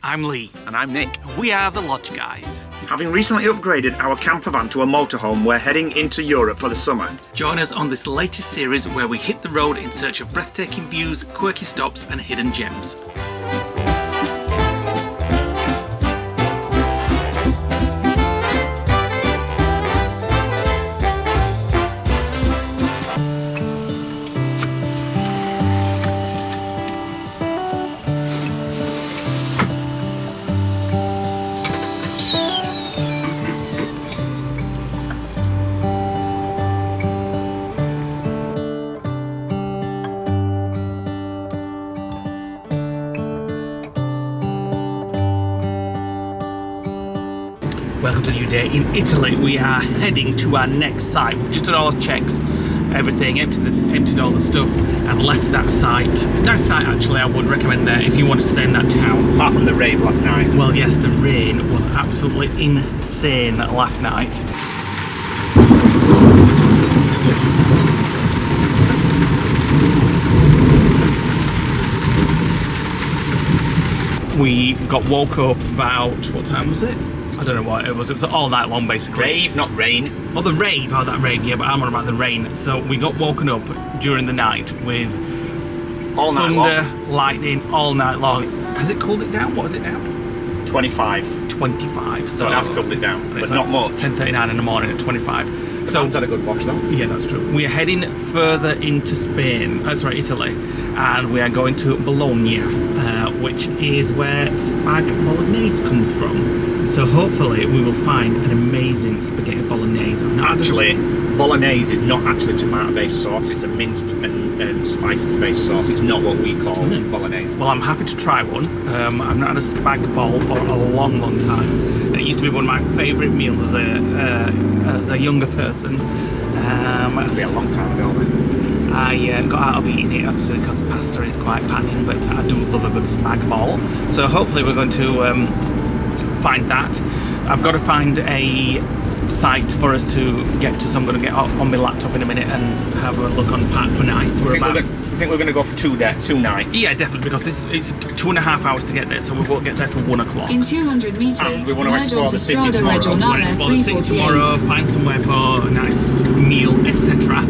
I'm Lee. And I'm Nick. We are the Lodge Guys. Having recently upgraded our campervan to a motorhome, we're heading into Europe for the summer. Join us on this latest series where we hit the road in search of breathtaking views, quirky stops and hidden gems. Welcome to a new day in Italy. We are heading to our next site. We've just done all the checks, everything, emptied all the stuff and left that site. Nice site actually, I would recommend there if you want to stay in that town. Apart from the rain last night. Well yes, the rain was absolutely insane last night. We got woke up about, what time was it? I don't know what it was all night long basically. Rave, not rain. Oh, the rave, oh that rave, yeah, but I'm on about the rain. So we got woken up during the night with all night thunder, long. lightning, all night long. Has it cooled it down? What is it now? 25. 25, So it has cooled it down, but not much. 10:39 in the morning at 25. The man's had a good wash though. Yeah, that's true. We are heading further into Spain, Italy, and we are going to Bologna, which is where spag bolognese comes from. So hopefully we will find an amazing spaghetti bolognese. Actually, bolognese is not actually tomato-based sauce. It's a minced and spices-based sauce. It's not what we call bolognese. Well, I'm happy to try one. I've not had a spag bol for a long, long time. It used to be one of my favourite meals as a younger person. Must be a long time ago then. I got out of eating it obviously because pasta is quite fattening, but I do love a good spag bol. So hopefully we're going to find that. I've got to find a site for us to get to, so I'm going to get on my laptop in a minute and have a look on Park for Nights. You think we're going to go for two nights? Yeah, definitely, because it's 2.5 hours to get there, so we won't get there till 1 o'clock. In 200 metres, and we want to explore the city tomorrow. We want to explore the city tomorrow, find somewhere for a nice meal, etc.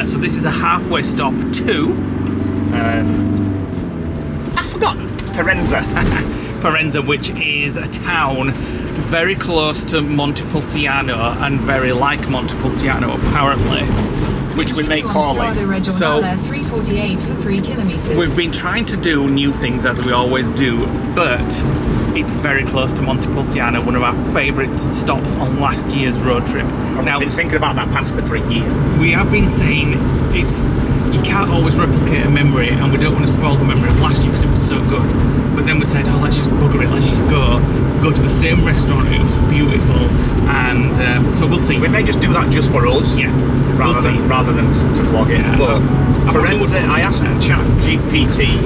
So this is a halfway stop to... I've forgotten. Parenza, which is a town very close to Montepulciano and very like Montepulciano apparently. Which we may call it. So 348 for 3 kilometres. We've been trying to do new things as we always do, but it's very close to Montepulciano, one of our favourite stops on last year's road trip. Now, we've been thinking about that pasta for a year. We have been saying you can't always replicate a memory, and we don't want to spoil the memory of last year because it was so good. But then we said, oh, let's just bugger it, let's just go to the same restaurant. It was beautiful, and so we'll see. We may just do that just for us. Yeah, rather than to vlog it. Yeah, but Parenza, I asked ChatGPT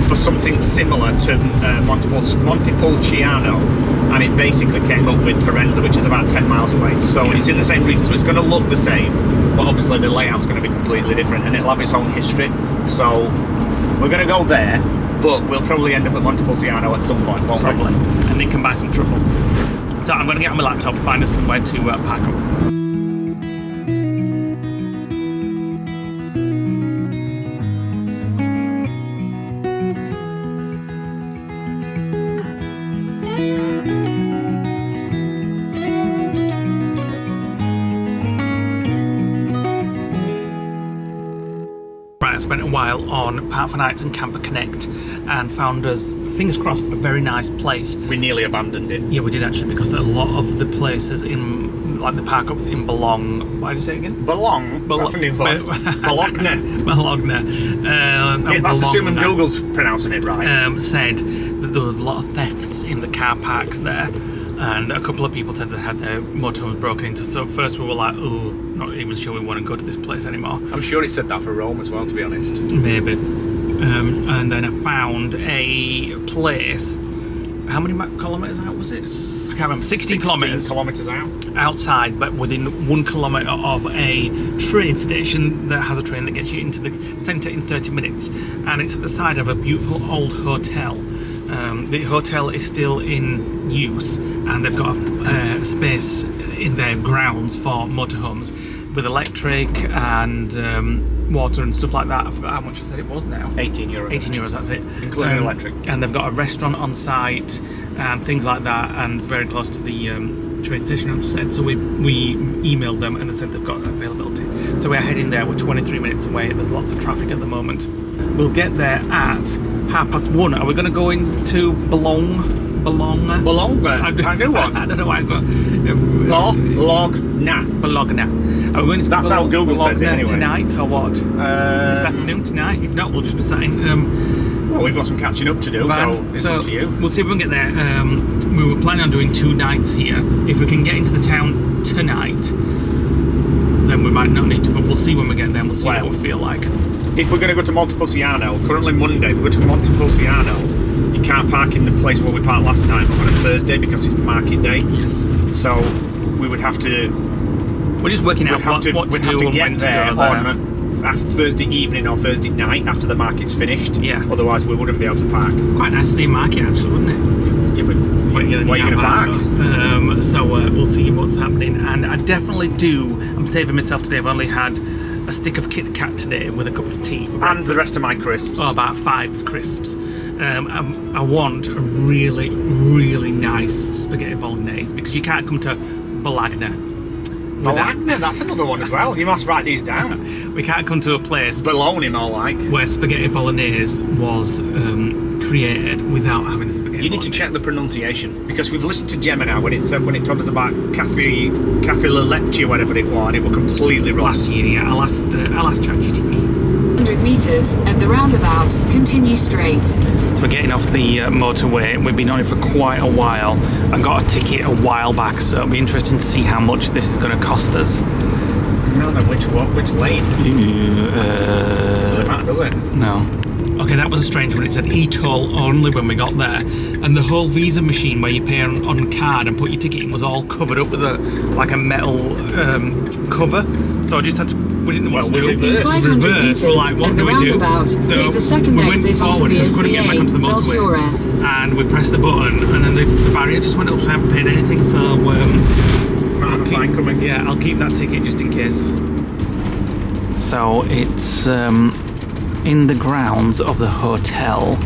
for something similar to Montepulciano, and it basically came up with Parenza, which is about 10 miles away. So it's in the same region, so it's going to look the same, but obviously the layout's going to be completely different, and it'll have its own history. So we're going to go there, but we'll probably end up at Montepulciano at some point, won't we? Probably, and then can buy some truffle. So I'm going to get on my laptop, find us somewhere to park up. I spent a while on Park for Nights and Camper Connect and found us, fingers crossed, a very nice place. We nearly abandoned it. Yeah, we did actually, because a lot of the places in, like the park ups in Bologna, what did you say again? That's a new one. Bologna. That's assuming Google's pronouncing it right. Said that there was a lot of thefts in the car parks there, and a couple of people said they had their motorhomes broken into. So first we were like, oh, not even sure we want to go to this place anymore. I'm sure it said that for Rome as well, to be honest. Maybe. And then I found a place. How many kilometres out was it? I can't remember. 16 kilometres out. Outside, but within 1 kilometre of a train station that has a train that gets you into the centre in 30 minutes. And it's at the side of a beautiful old hotel. The hotel is still in use, and they've got a space in their grounds for motorhomes with electric and water and stuff like that. I forgot how much I said it was now. 18 euros. 18 euros, that's it. Including electric. And they've got a restaurant on site and things like that, and very close to the train station, as I said. So we emailed them and they said they've got availability. So we're heading there. We're 23 minutes away. There's lots of traffic at the moment. We'll get there at 1:30. Are we going to go into Bologna? Bologna? I knew one. I don't know why I got Bologna. Bologna. Are we going to That's how Google says it anyway. Tonight or what? This afternoon, tonight? If not, we'll just be sat in. Well, we've got some catching up to do, so it's up to you. We'll see if we can get there. We were planning on doing 2 nights here. If we can get into the town tonight, then we might not need to, but we'll see when we get there. We'll see what we feel like. If we're going to go to Montepulciano, currently Monday, if we go to Montepulciano, you can't park in the place where we parked last time on a Thursday because it's the market day. Yes. So we would have to. We're just working out what to do and when to go there. After Thursday evening or Thursday night after the market's finished. Yeah. Otherwise, we wouldn't be able to park. Quite nice to see a market, actually, wouldn't it? Yeah, but where are you going to park? So we'll see what's happening. And I definitely do. I'm saving myself today. I've only had a stick of Kit Kat today with a cup of tea. And the rest of my crisps. Oh, about 5 crisps. I want a really, really nice spaghetti bolognese because you can't come to Bologna. Bologna, that's another one as well. You must write these down. We can't come to a place Bologna, more like, where spaghetti bolognese was created without having a spaghetti. You need to check the pronunciation because we've listened to Gemma now when it told us about Cafe La Leche, whatever it was, and it was completely wrong. Last year, yeah. I'll ask ChatGPT. 100 meters at the roundabout, continue straight. So we're getting off the motorway. We've been on it for quite a while. I got a ticket a while back, so it'll be interesting to see how much this is going to cost us. I don't know which lane. Doesn't matter, does it? No. Okay, that was a strange one. It said e-toll only when we got there, and the whole Visa machine where you pay on card and put your ticket in was all covered up with a metal cover. So I just had to. We didn't know what to do. In 500 meters We're like, what at do the we do? roundabout, So take the second we went exit onto forward the because couldn't get back onto the motorway, Belfiore. and we pressed the button, and then the barrier just went up. So I haven't paid anything. So Fine coming. yeah, I'll keep that ticket just in case. So it's in the grounds of the hotel,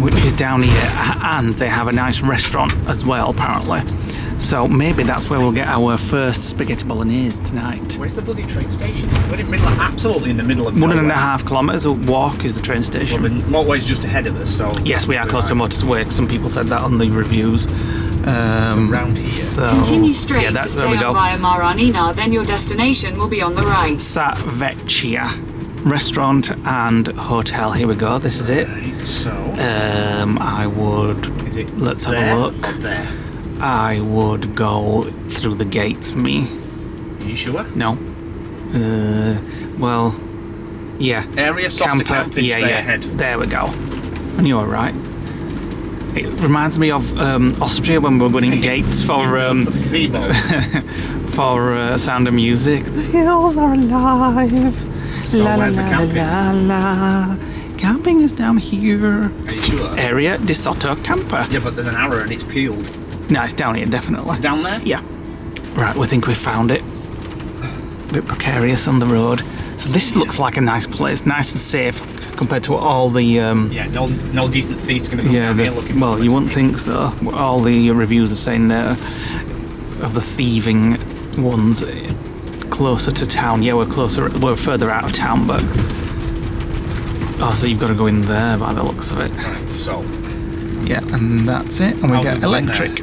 which is down here, and they have a nice restaurant as well, apparently. So maybe that's where we'll get our first spaghetti bolognese tonight. Where's the bloody train station? We're absolutely in the middle of nowhere. 1.5 kilometres a walk is the train station. Well, the motorway's just ahead of us, so... Yes, we are close to a motorway. Some people said that on the reviews. Around here. So, Continue straight yeah, to there we stay go. on via Maranina, then your destination will be on the right. Sa Vecchia restaurant and hotel. Here we go. This is it. Right, so... I would... Is it let's have there a look. or there? I would go through the gates, me. Are you sure? No. Well, yeah. Area Sosta Camping, yeah, stay yeah. ahead. There we go. And you're right. It reminds me of Austria when we were running gates for for Sound of Music. The hills are alive. So la la where's the la camping? la la. Camping is down here. Are you sure? Area di Sotto Camper. Yeah, but there's an arrow and it's peeled. No, it's down here, definitely. Down there? Yeah. Right, we think we've found it. A bit precarious on the road. So this looks like a nice place, nice and safe compared to all the... Yeah, no decent thief's going to come down here looking for well, you wouldn't think so. All the reviews are saying of the thieving ones closer to town. Yeah, we're further out of town, but... Oh, so you've got to go in there by the looks of it. Right, so... Yeah, and that's it. And we get electric.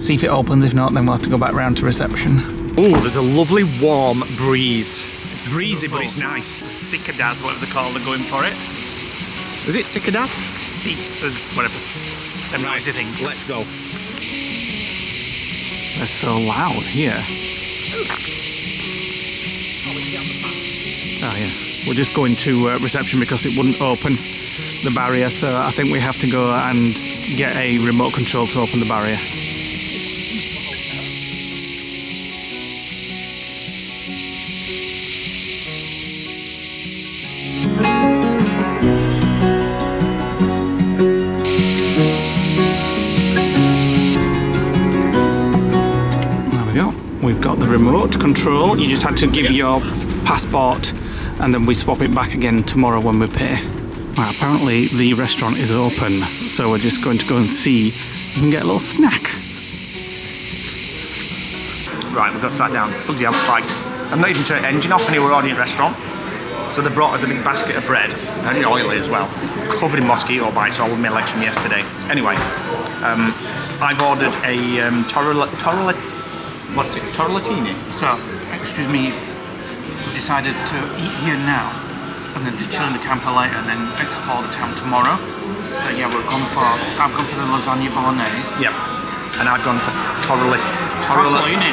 See if it opens. If not, then we'll have to go back round to reception. Oh, there's a lovely warm breeze. It's breezy, but it's nice. Cicadas, whatever they call, they're going for it. Is it cicadas? Whatever. Them noisy things. Let's go. They're so loud here. Oh yeah. We're just going to reception because it wouldn't open the barrier, so I think we have to go and get a remote control to open the barrier. passport control. You just had to give your passport and then we swap it back again tomorrow when we pay. Well, apparently the restaurant is open, so we're just going to go and see if we can get a little snack. Right, we've got sat down. Bloody hell, like, I'm not even turned the engine off and we were ordering at a restaurant. So they brought us a big basket of bread, very oily as well, covered in mosquito bites, all of my legs from yesterday. Anyway, I've ordered a torellatini. So, excuse me, we decided to eat here now and then just chill in the camper later and then explore the town tomorrow. So yeah, I've gone for the lasagna bolognese. Yep. And I've gone for tortellini,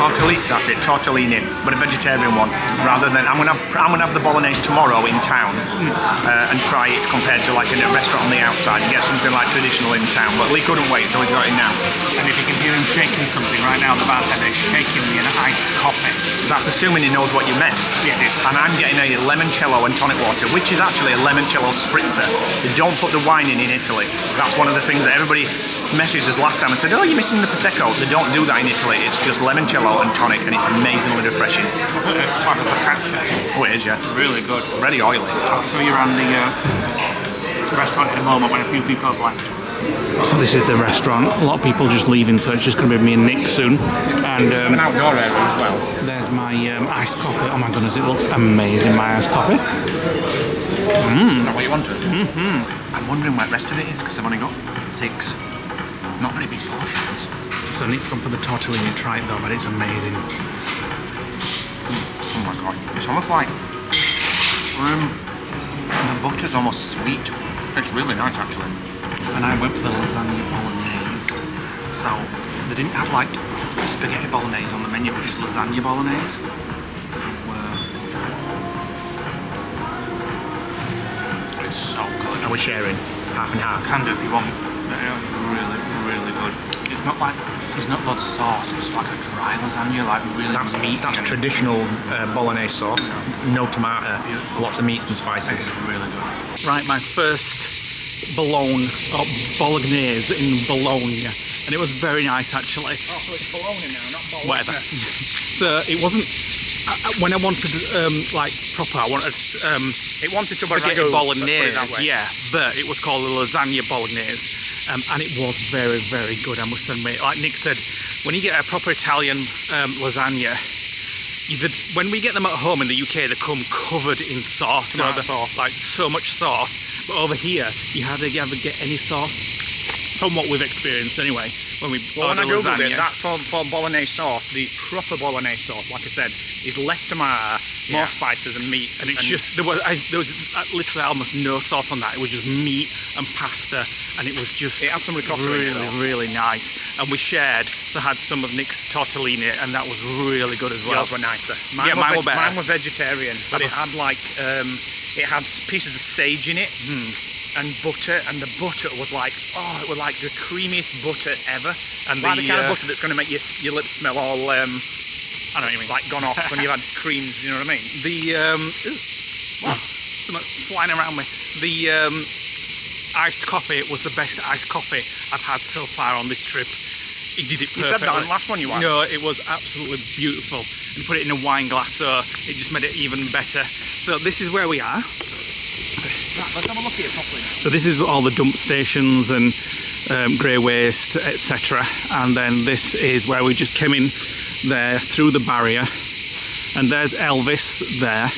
that's it, tortellini, but a vegetarian one. Rather than I'm gonna have the bolognese tomorrow in town and try it compared to like in a restaurant on the outside and get something like traditional in town. But Lee couldn't wait, so he's got it now. And if you can hear him shaking something right now, the bartender is shaking me an iced coffee. That's assuming he knows what you meant. Yeah, it is. And I'm getting a limoncello and tonic water, which is actually a limoncello spritzer. They don't put the wine in Italy. That's one of the things that everybody messaged us last time and said, oh, you're missing the Prosecco. They don't do that in Italy. It's just limoncello and tonic, and it's amazingly refreshing. Quite a focaccia. Oh, it is, yeah. It's really good. Very oily. I'll show you around the restaurant in a moment when a few people have left. So this is the restaurant. A lot of people just leaving, so it's just going to be me and Nick soon. And an outdoor area as well. There's my iced coffee. Oh my goodness, it looks amazing, my iced coffee. Is that what you wanted? I'm wondering where the rest of it is, because I've only got 6. Not very big portions. So Nick's gone for the tortellini, try it though, but it's amazing. Oh my god, it's almost like the butter's almost sweet. It's really nice actually. And I went for the lasagna bolognese. So they didn't have like spaghetti bolognese on the menu, it was just lasagna bolognese. So it's so good. Are we sharing? Half and half? Can do if you want. Really, really good. It's not like there's not lots of sauce. It's like a dry lasagna, like really. That's traditional bolognese sauce. No tomato. Lots of meats and spices. It's really good. Right, my first bolognese in Bologna, and it was very nice actually. Oh, so it's Bologna now, not Bologna. Whatever. So it wasn't. When I wanted like proper, I wanted it wanted to spaghetti bolognese. Way. Yeah, but it was called the lasagna bolognese. And it was very, very good, I must admit. Like Nick said, when you get a proper Italian lasagna, when we get them at home in the UK, they come covered in sauce. Sauce. Like so much sauce. But over here, you hardly ever get any sauce, from what we've experienced anyway. When I googled it, that for bolognese sauce, the proper bolognese sauce, like I said, is less tomato, more spices and meat. And it's just, there was literally almost no sauce on that. It was just meat and pasta, and it was just it had some ricotta really nice. And we shared, so I had some of Nick's tortellini, and that was really good as well. Yours were nicer. Mine were better. Mine were vegetarian, but it had like it had pieces of sage in it. And butter, and the butter was like, it was like the creamiest butter ever. And like the kind of butter that's going to make your lips smell all, I don't know what you mean, like gone off when you've had creams, you know what I mean? Something's flying around me. The iced coffee was the best iced coffee I've had so far on this trip. He did it perfectly. You said that on the last one you had? No, it was absolutely beautiful. And put it in a wine glass, so it just made it even better. So this is where we are. Let's have a look at it properly. So this is all the dump stations and grey waste, etc. And then this is where we just came in there through the barrier. And there's Elvis there.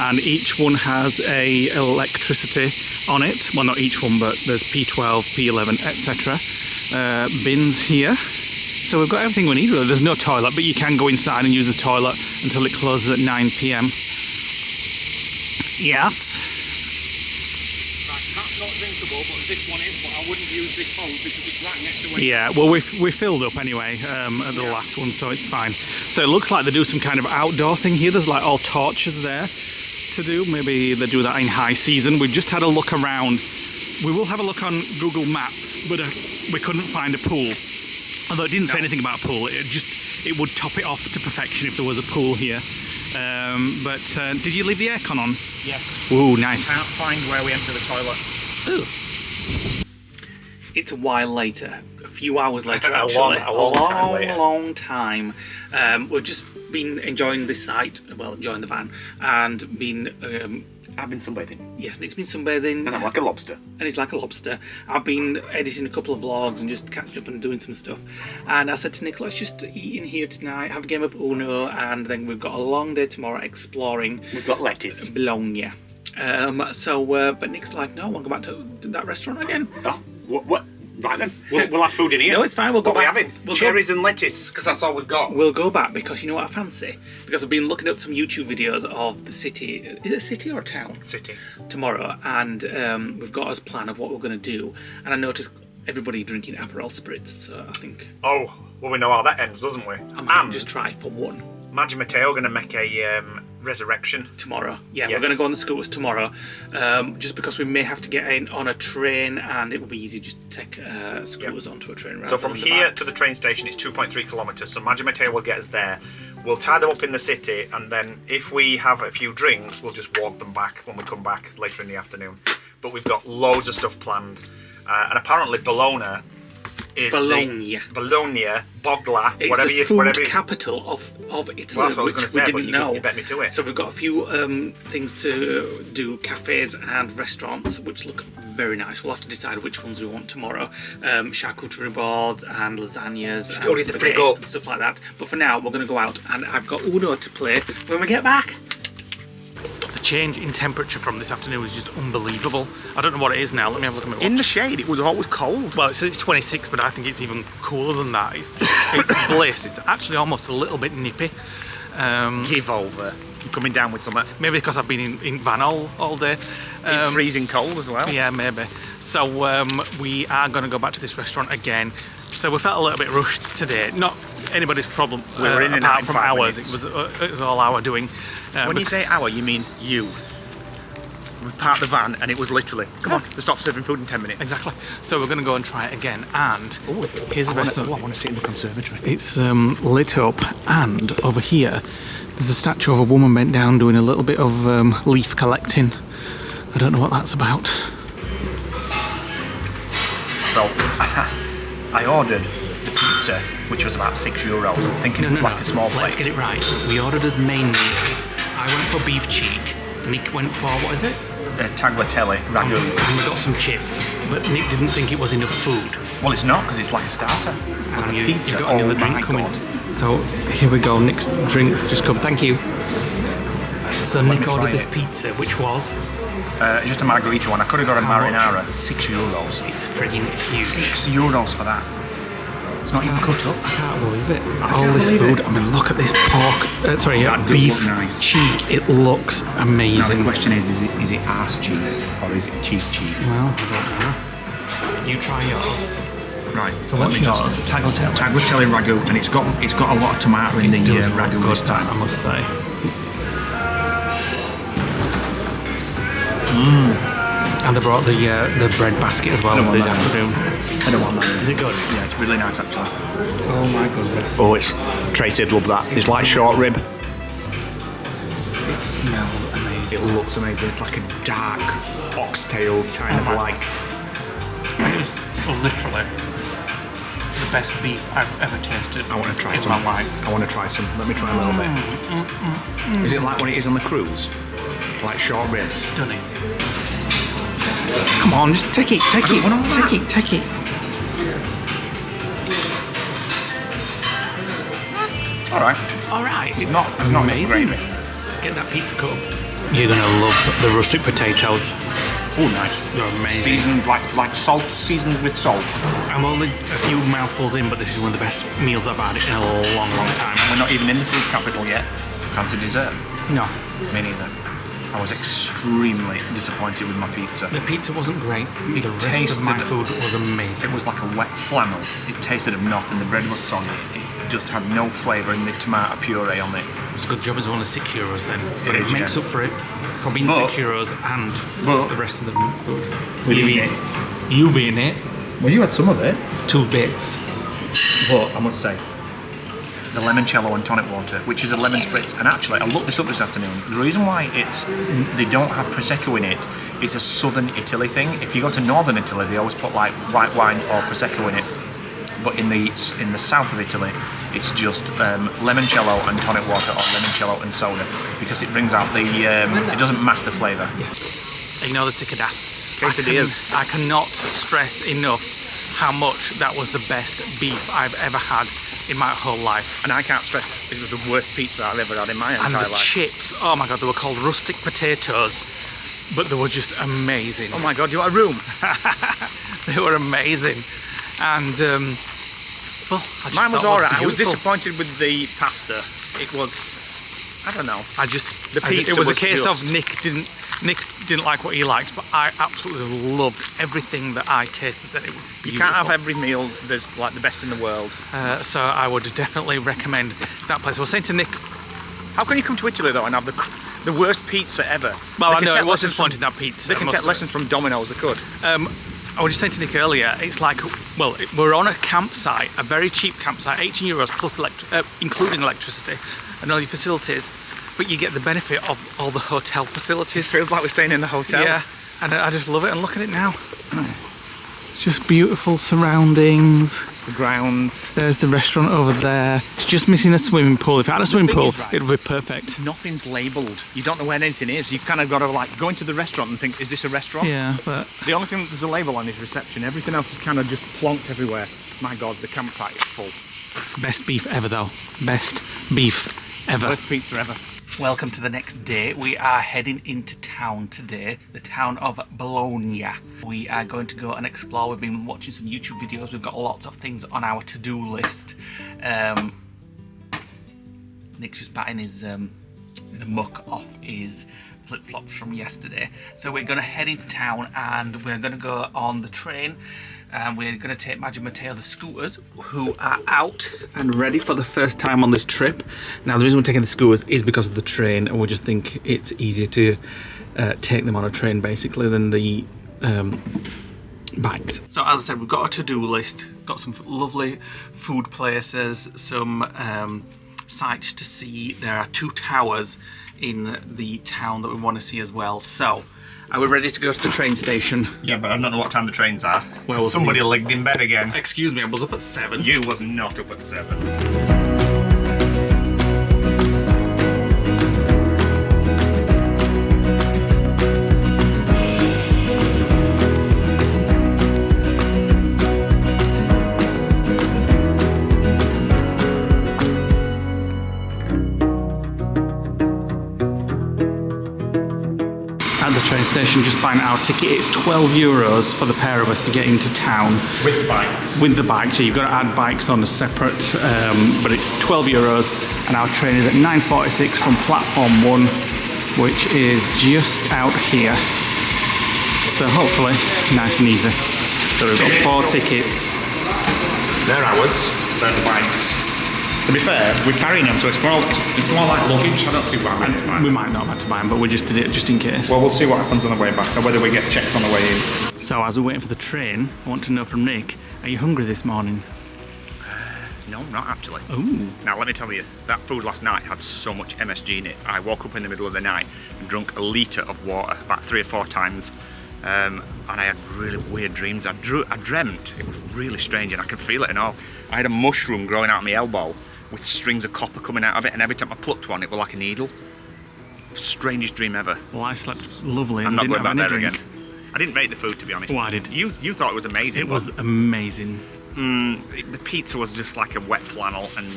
And each one has a electricity on it. Well, not each one, but there's P12, P11, etc. Bins here. So we've got everything we need really. There's no toilet, but you can go inside and use the toilet until it closes at 9 PM. Yes. Yeah, well, we filled up anyway at the last one, so it's fine. So it looks like they do some kind of outdoor thing here. There's like all torches there to do. Maybe they do that in high season. We've just had a look around. We will have a look on Google Maps, but we couldn't find a pool. Although it didn't say anything about a pool. It would top it off to perfection if there was a pool here. But did you leave the aircon on? Yes. Ooh, nice. I can't find where we enter the toilet. Ooh. it's a while later, a few hours later A actually. long time later. We've just been enjoying this site, well, enjoying the van, and been... I've been sunbathing. Yes, Nick's been sunbathing. And I'm like a lobster. And he's like a lobster. I've been editing a couple of vlogs and just catching up and doing some stuff. And I said to Nick, let's just eat in here tonight, have a game of Uno, and then we've got a long day tomorrow exploring. We've got lettuce. Bologna. But Nick's like, no, I want to go back to that restaurant again. Oh, what? Right then, we'll have food in here. No, it's fine. We'll go what back. What are we having? Cherries and lettuce, because that's all we've got. We'll go back because you know what I fancy? Because I've been looking up some YouTube videos of the city. Is it a city or a town? City. Tomorrow, and we've got us plan of what we're going to do. And I noticed everybody drinking Aperol spritz, so I think... Oh, well, we know how that ends, doesn't we? I might just try for one. Madge and Matteo are going to make a resurrection. Tomorrow. Yeah, Yes. We're going to go on the scooters tomorrow. Just because we may have to get in on a train, and it will be easy just to take scooters onto a train. So from here to the train station, it's 2.3 kilometres. So Madge and Matteo will get us there. We'll tie them up in the city, and then if we have a few drinks, we'll just walk them back when we come back later in the afternoon. But we've got loads of stuff planned. And apparently Bologna is Bologna. Bogla, It's whatever the you... food whatever you, capital of Italy, Well, that's what I was which gonna say, we but didn't you know. bet me to it. So we've got a few things to do, cafes and restaurants, which look very nice. We'll have to decide which ones we want tomorrow. Charcuterie boards and lasagnas and order the spaghetti frig up. and stuff like that. But for now, we're going to go out, and I've got Uno to play when we get back. The change in temperature from this afternoon was just unbelievable. I don't know what it is now. Let me have a look at my watch. in the shade, it was always cold. Well, it's 26, but I think it's even cooler than that. It's bliss. It's actually almost a little bit nippy. Give over. I'm coming down with something. Maybe because I've been in van all day. It's freezing cold as well. Yeah, maybe. So we are going to go back to this restaurant again. So we felt a little bit rushed today. Not anybody's problem. We were in and apart out in from 5 ours. minutes. It was all our doing. When you say our, you mean you. We parked the van and it was literally, come on, they stopped serving food in 10 minutes. Exactly. So we're going to go and try it again. And here's the best of it. I want to sit in the conservatory. It's lit up, and over here there's a statue of a woman bent down doing a little bit of leaf collecting. I don't know what that's about. So, I ordered the pizza, which was about €6, thinking it was like a small plate. Let's get it right. We ordered as main meals. I went for beef cheek. Nick went for, what is it? Tagliatelle, ragu. And we got some chips. But Nick didn't think it was enough food. Well, it's not, because it's like a starter. And you pizza, got another oh drink my coming. God. So here we go. Nick's drinks just come. Thank you. So Let Nick me try ordered this it. pizza, which was... Just a margarita one. I could have got a How much? marinara. €6. It's frigging huge. €6 for that. It's not even cut up. I can't believe it. All can't this believe food. it. I mean, look at this pork. That does Beef look nice. cheek. It looks Now amazing. the question is it arse cheek or is it cheek cheek? Well, I don't know. You try yours. Right. So let what's me yours? just Tagliatelle. Tagliatelle ragu, and it's got a lot of tomato in the Does ragu look this good, time. I must say. And they brought the bread basket as well I as don't the want that. afternoon. I don't want that. Is it good? Yeah, it's really nice actually. Oh my goodness. Oh, it's Tracy'd love that. It's like short rib. It smells amazing. It looks amazing. It's like a dark oxtail kind of like. It is literally the best beef I've ever tasted I want to try in some. my life. I want to try some. Let me try a little bit. Is it like when it is on the cruise? Like short rib? Stunning. Come on, just take it. Take it. All right. All right. It's Not amazing. gravy. Get that pizza cup. You're gonna love the rustic potatoes. Oh, nice. They're amazing. Seasoned like salt, seasoned with salt. I'm only a few mouthfuls in, but this is one of the best meals I've had in a long, long time. We're not even in the food capital yet. Fancy dessert? No, Me neither. I was extremely disappointed with my pizza. the pizza wasn't great. The rest tasted- of my food was amazing. It was like a wet flannel. It tasted of nothing. The bread was soggy. It just had no flavour in the tomato puree on it. It's a good job it's only €6 then. But It it is, makes yeah. up for it for being But- €6 and but- the rest of the food. We've You've eaten You've eaten it. Well, you had some of it. 2 bits. But I must say, the limoncello and tonic water, which is a lemon spritz. And actually, I looked this up this afternoon. The reason why they don't have prosecco in it, it's a southern Italy thing. If you go to northern Italy, they always put like white wine or prosecco in it. But in the south of Italy, it's just limoncello and tonic water, or limoncello and soda, because it brings out it doesn't mask the flavour. You know the tickadas. I cannot stress enough how much that was the best beef I've ever had in my whole life. And I can't stress it was the worst pizza I've ever had in my entire life. And the chips, oh my god, they were called rustic potatoes, but they were just amazing. Oh my god, you got a room? They were amazing. And well, mine was alright. I was disappointed with the pasta. It was, I don't know. The pizza it was a case of Nick didn't like what he liked, but I absolutely loved everything that I tasted. That it was beautiful. You can't have every meal there's like the best in the world. So I would definitely recommend that place. I was saying to Nick, how can you come to Italy though and have the worst pizza ever? Well, I know it was disappointing, that pizza. They can take lessons from Domino's. They could. I was just saying to Nick earlier, it's like, well, we're on a campsite, a very cheap campsite, €18 plus including electricity and all your facilities, but you get the benefit of all the hotel facilities. It feels like we're staying in the hotel. Yeah, and I just love it, and look at it now. Just beautiful surroundings. The grounds. There's the restaurant over there. It's just missing a swimming pool. If it had a swimming pool, it would be perfect. Nothing's labelled. You don't know where anything is. You kind of got to like go into the restaurant and think, is this a restaurant? Yeah, but the only thing there's a label on is reception. Everything else is kind of just plonked everywhere. My god, the campsite is full. Best beef ever though. Best beef ever. Best pizza ever. Welcome to the next day. We are heading into town today, the town of Bologna. We are going to go and explore. We've been watching some YouTube videos. We've got lots of things on our to-do list. Nick's just batting his the muck off his flip-flops from yesterday. So we're going to head into town and we're going to go on the train. We're going to take Maggie and Matteo, the scooters, who are out and ready for the first time on this trip. Now, the reason we're taking the scooters is because of the train, and we just think it's easier to take them on a train, basically, than the bikes. So, as I said, we've got a to-do list, got some lovely food places, some sights to see. There are 2 towers in the town that we want to see as well. So, are we ready to go to the train station? Yeah, but I don't know what time the trains are. Well, we'll somebody see. Ligged in bed again. Excuse me, I was up at 7. You was not up at 7. At the train station, just buying our ticket. It's €12 for the pair of us to get into town. With the bikes. With the bikes, so you've got to add bikes on as separate, but it's €12, and our train is at 9:46 from platform 1, which is just out here. So hopefully, nice and easy. So we've got 4 tickets. They're ours, they're the bikes. To be fair, we're carrying them, so it's more like luggage. I don't see what I meant to buy. We might not have had to buy them, but we just did it just in case. Well, we'll see what happens on the way back, or whether we get checked on the way in. So as we're waiting for the train, I want to know from Nick, are you hungry this morning? No, I'm not actually. Ooh. Now let me tell you, that food last night had so much MSG in it. I woke up in the middle of the night and drunk a litre of water about 3 or 4 times. And I had really weird dreams. I dreamt, it was really strange, and I can feel it and all. I had a mushroom growing out of my elbow with strings of copper coming out of it, and every time I plucked one, it was like a needle. Strangest dream ever. Well, I slept lovely and I'm not didn't going have back any there drink. again. I didn't rate the food, to be honest. Well, I did. You thought it was amazing. It was amazing. The pizza was just like a wet flannel, and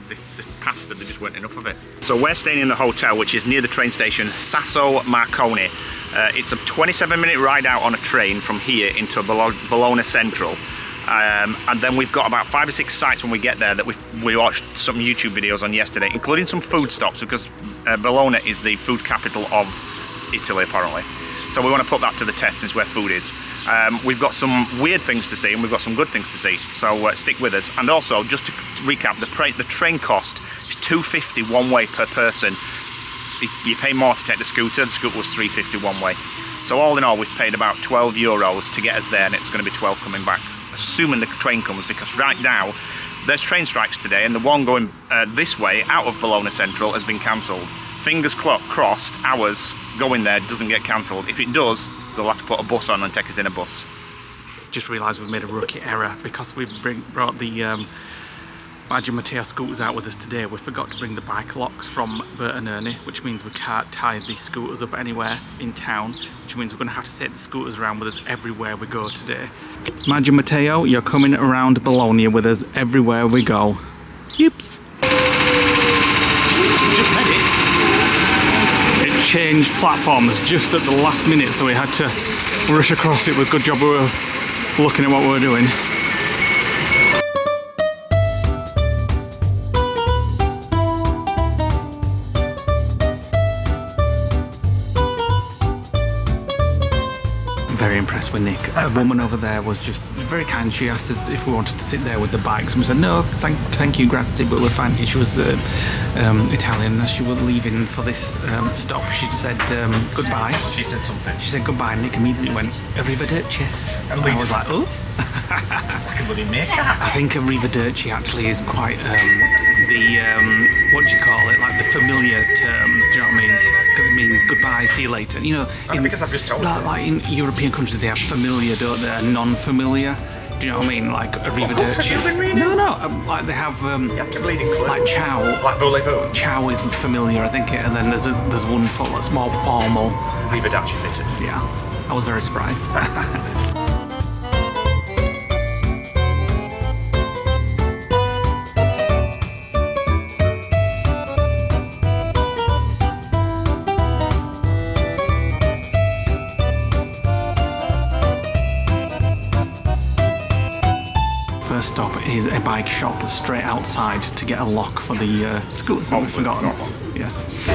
the pasta, there just weren't enough of it. So we're staying in the hotel, which is near the train station, Sasso Marconi. It's a 27-minute ride out on a train from here into Bologna Central. And then we've got about 5 or 6 sites when we get there that we watched some YouTube videos on yesterday, including some food stops, because Bologna is the food capital of Italy, apparently. So we want to put that to the test, since where food is. We've got some weird things to see, and we've got some good things to see, so stick with us. And also, just to recap, the train cost is £2.50 one way per person. You pay more to take the scooter was £3.50 one way. So all in all, we've paid about €12 to get us there, and it's going to be 12 coming back, assuming the train comes, because right now there's train strikes today, and the one going this way out of Bologna Central has been cancelled. Fingers crossed ours going there doesn't get cancelled. If it does, they'll have to put a bus on and take us in a bus. Just realised we've made a rookie error because we brought the Maggio Matteo scooters out with us today. We forgot to bring the bike locks from Burton Ernie, which means we can't tie these scooters up anywhere in town, which means we're going to have to take the scooters around with us everywhere we go today. Maggio Matteo, you're coming around Bologna with us everywhere we go. Oops. Just made it. It changed platforms just at the last minute, so we had to rush across it. But good job we were looking at what we were doing. Very impressed with Nick. A woman over there was just very kind. She asked us if we wanted to sit there with the bikes, and we said no, thank you, grazie, but we're fine. She was Italian. As she was leaving for this stop, she said goodbye. She said something. She said goodbye, and Nick immediately went arrivederci. And I was like, oh. Like a bloody maker. I think arrivederci actually is quite what do you call it? Like the familiar term. Do you know what I mean? Because it means goodbye, see you later. You know, because I've just told you. Like in European countries, they have familiar, don't they? And non-familiar. Do you know what I mean? Like arrivederci. No, like they have. You have to bleed in clue. Like ciao. Like voulez-vous. Ciao is familiar, I think, and then there's one that's more formal. Arrivederci fitted. Yeah, I was very surprised. First stop is a bike shop straight outside to get a lock for the scooters that we've forgotten. Yes.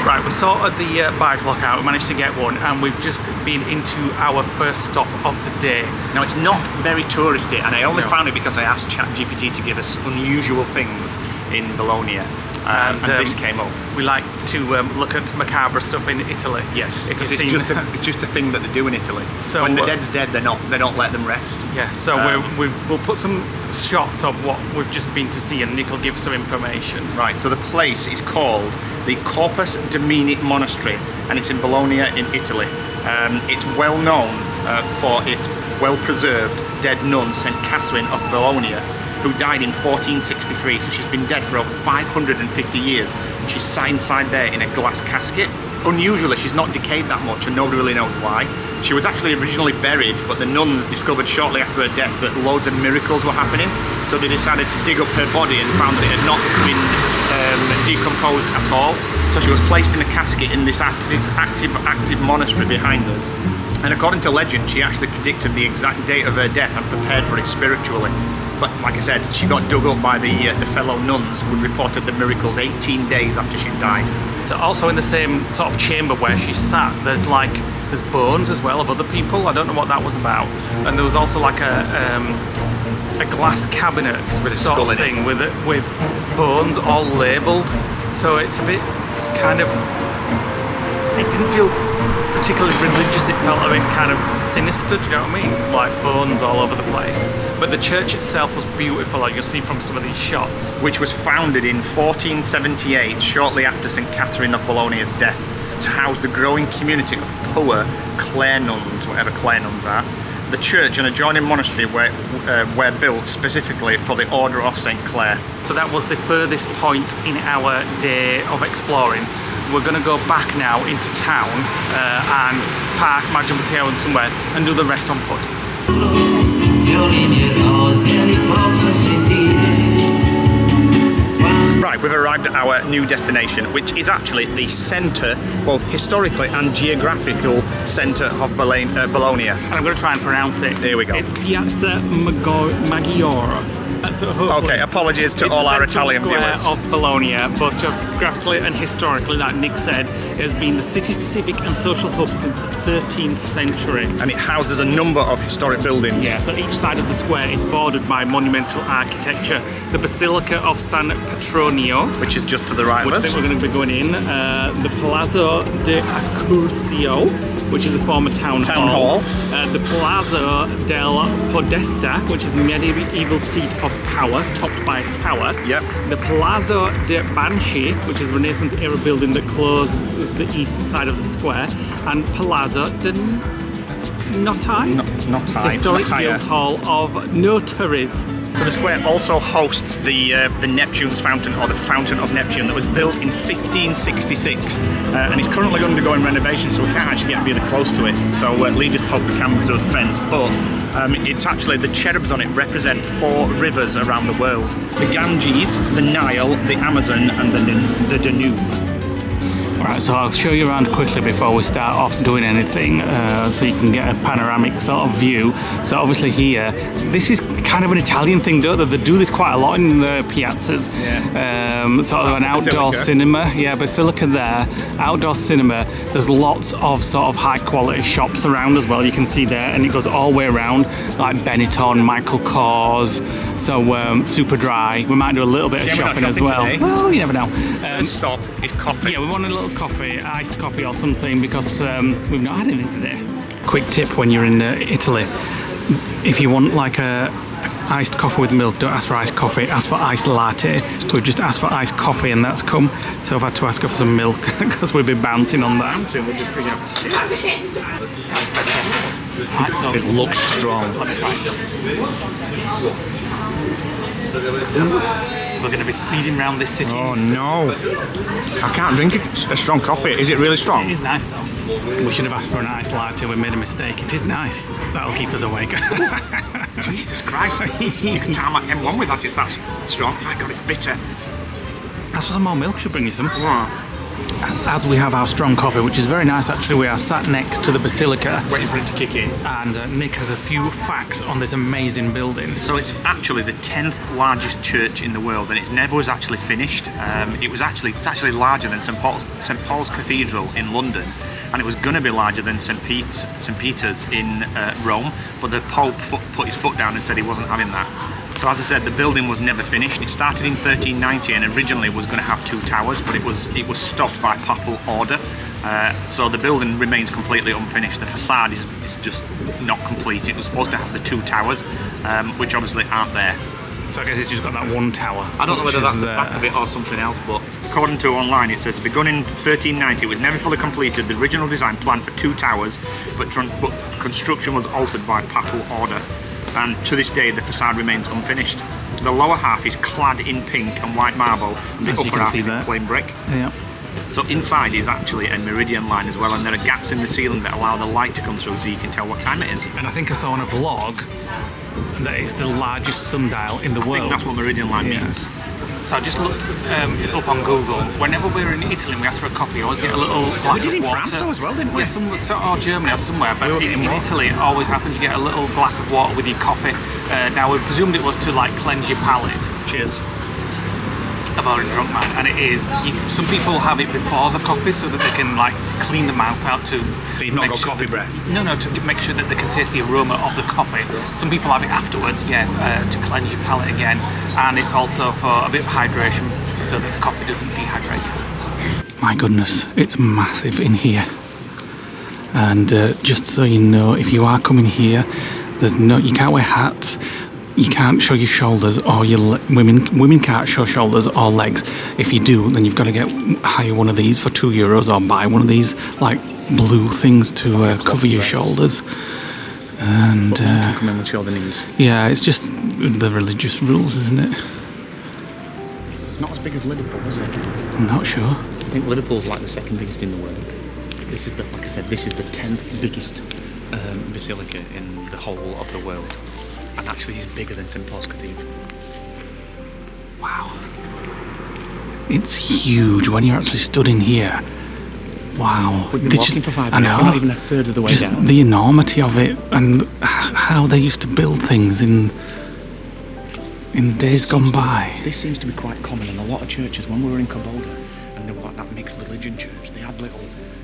Right, we sorted the bike lock out, we managed to get one, and we've just been into our first stop of the day. Now it's not very touristy, and I only found it because I asked ChatGPT to give us unusual things in Bologna. And this came up. We like to look at macabre stuff in Italy. Yes, because it's just a thing that they do in Italy. So when the dead's dead, they don't let them rest. Yeah. So we'll put some shots of what we've just been to see, and Nick will give some information. Right. So the place is called the Corpus Domini Monastery, and it's in Bologna in Italy. It's well known for its well-preserved dead nun, St. Catherine of Bologna, who died in 1463, so she's been dead for over 550 years, and she's sat inside there in a glass casket. Unusually, she's not decayed that much, and nobody really knows why. She was actually originally buried, but the nuns discovered shortly after her death that loads of miracles were happening, so they decided to dig up her body and found that it had not been decomposed at all. So she was placed in a casket in this active monastery behind us. And according to legend, she actually predicted the exact date of her death and prepared for it spiritually. But like I said, she got dug up by the fellow nuns who reported the miracles 18 days after she died. So also in the same sort of chamber where she sat, there's bones as well of other people. I don't know what that was about. And there was also like a glass cabinet with a sort skull of in thing it. with bones all labelled. So it's kind of, it didn't feel particularly religious, it felt a bit kind of sinister, do you know what I mean? Like bones all over the place. But the church itself was beautiful, like you'll see from some of these shots. Which was founded in 1478, shortly after St. Catherine of Bologna's death, to house the growing community of poor Clare nuns, whatever Clare nuns are. The church and adjoining monastery were built specifically for the Order of St. Clare. So that was the furthest point in our day of exploring. We're going to go back now into town and park Maggio Matteo and somewhere and do the rest on foot. Right, we've arrived at our new destination, which is actually the centre, both historically and geographical centre of Bologna. And I'm going to try and pronounce it. Here we go. It's Piazza Maggiore. So hopefully Okay, apologies to it's all the our central Italian square viewers. of Bologna, both geographically and historically, like Nick said, it has been the city's civic and social hub since the 13th century. And it houses a number of historic buildings. Yeah, so each side of the square is bordered by monumental architecture. The Basilica of San Petronio, Which is just to the right which I of think us. we're going to be going in, the Palazzo de Accursio, which is the former town hall. The Palazzo del Podesta, which is the medieval seat of power, topped by a tower. Yep. The Palazzo de Banchi, which is a Renaissance era building that closes the east side of the square, and Palazzo de Notai, Not high. historic not higher. guild hall of notaries. So the square also hosts the Neptune's fountain, or the Fountain of Neptune, that was built in 1566, and is currently undergoing renovation, so we can't actually get really close to it. So Lee just poked the camera through the fence, but it's actually, the cherubs on it represent 4 rivers around the world: the Ganges, the Nile, the Amazon, and the Danube. Right, so I'll show you around quickly before we start off doing anything, so you can get a panoramic sort of view. So obviously here, this is kind of an Italian thing, don't they? They do this quite a lot in the piazzas. Yeah. Sort of an outdoor Basilica. cinema. Yeah, Basilica there, outdoor cinema. There's lots of sort of high quality shops around as well, you can see there, and it goes all the way around, like Benetton, Michael Kors, so Super Dry. We might do a little bit of Yeah, we're not shopping as shopping well. today. Well, you never know. First stop is coffee. Yeah, we want a little coffee, iced coffee or something, because we've not had any today. Quick tip when you're in Italy, if you want like a iced coffee with milk, don't ask for iced coffee, ask for iced latte. We've just asked for iced coffee and that's come, so I've had to ask her for some milk because we've been bouncing on that. It looks strong. We're going to be speeding around this city. Oh no! I can't drink a strong coffee. Is it really strong? It is nice though. We should have asked for an iced latte, we made a mistake. It is nice. That'll keep us awake. Jesus Christ! You can time my M1 with that if that's strong. My God, it's bitter. Ask for some more milk, should bring you some. As we have our strong coffee, which is very nice actually, we are sat next to the Basilica. Waiting for it to kick in. And Nick has a few facts on this amazing building. So it's actually the 10th largest church in the world, and it never was actually finished. It's actually larger than St Paul's Cathedral in London, and it was going to be larger than St Peter's in Rome, but the Pope put his foot down and said he wasn't having that. So as I said, the building was never finished. It started in 1390 and originally was going to have 2 towers, but it was stopped by papal order. So the building remains completely unfinished. The facade is just not complete. It was supposed to have the 2 towers, which obviously aren't there. So I guess it's just got that one tower. I don't know whether that's the back of it or something else, but according to online it says begun in 1390, it was never fully completed. The original design planned for 2 towers, but construction was altered by papal order. And to this day the facade remains unfinished. The lower half is clad in pink and white marble, and the upper half is in plain brick. Yeah. So inside is actually a meridian line as well, and there are gaps in the ceiling that allow the light to come through so you can tell what time it is. And I think I saw on a vlog that it's the largest sundial in the world. I think that's what meridian line means. So I just looked it up on Google. Whenever we're in Italy and we ask for a coffee, I always get a little glass We did of in water. France though as well, didn't we? Yeah, or Germany or somewhere. But in water. Italy, it always happens you get a little glass of water with your coffee. Now we presumed it was to like cleanse your palate. Cheers. I've already drunk mine, and it is. Some people have it before the coffee so that they can like clean the mouth out to. So you've not make got sure coffee that- breath? No, to make sure that they can taste the aroma of the coffee. Some people have it afterwards, to cleanse your palate again, and it's also for a bit of hydration so that the coffee doesn't dehydrate you. My goodness, it's massive in here. And just so you know, if you are coming here, you can't wear hats. You can't show your shoulders or your women can't show shoulders or legs. If you do, then you've got to hire one of these for €2 or buy one of these like blue things to cover your shoulders. And come in with show the knees. yeah, it's just the religious rules, isn't it? It's not as big as Liverpool, is it? I'm not sure. I think Liverpool's like the 2nd biggest in the world. This is like I said, this is the 10th biggest basilica in the whole of the world. And actually he's bigger than St Paul's Cathedral. Wow. It's huge when you're actually stood in here. Wow. We've been walking for 5 I minutes, know. we're not even a third of the way Just down. the enormity of it and how they used to build things in In the days gone by. This seems to be quite common in a lot of churches. When we were in Bologna and they were like that mixed religion church, they had little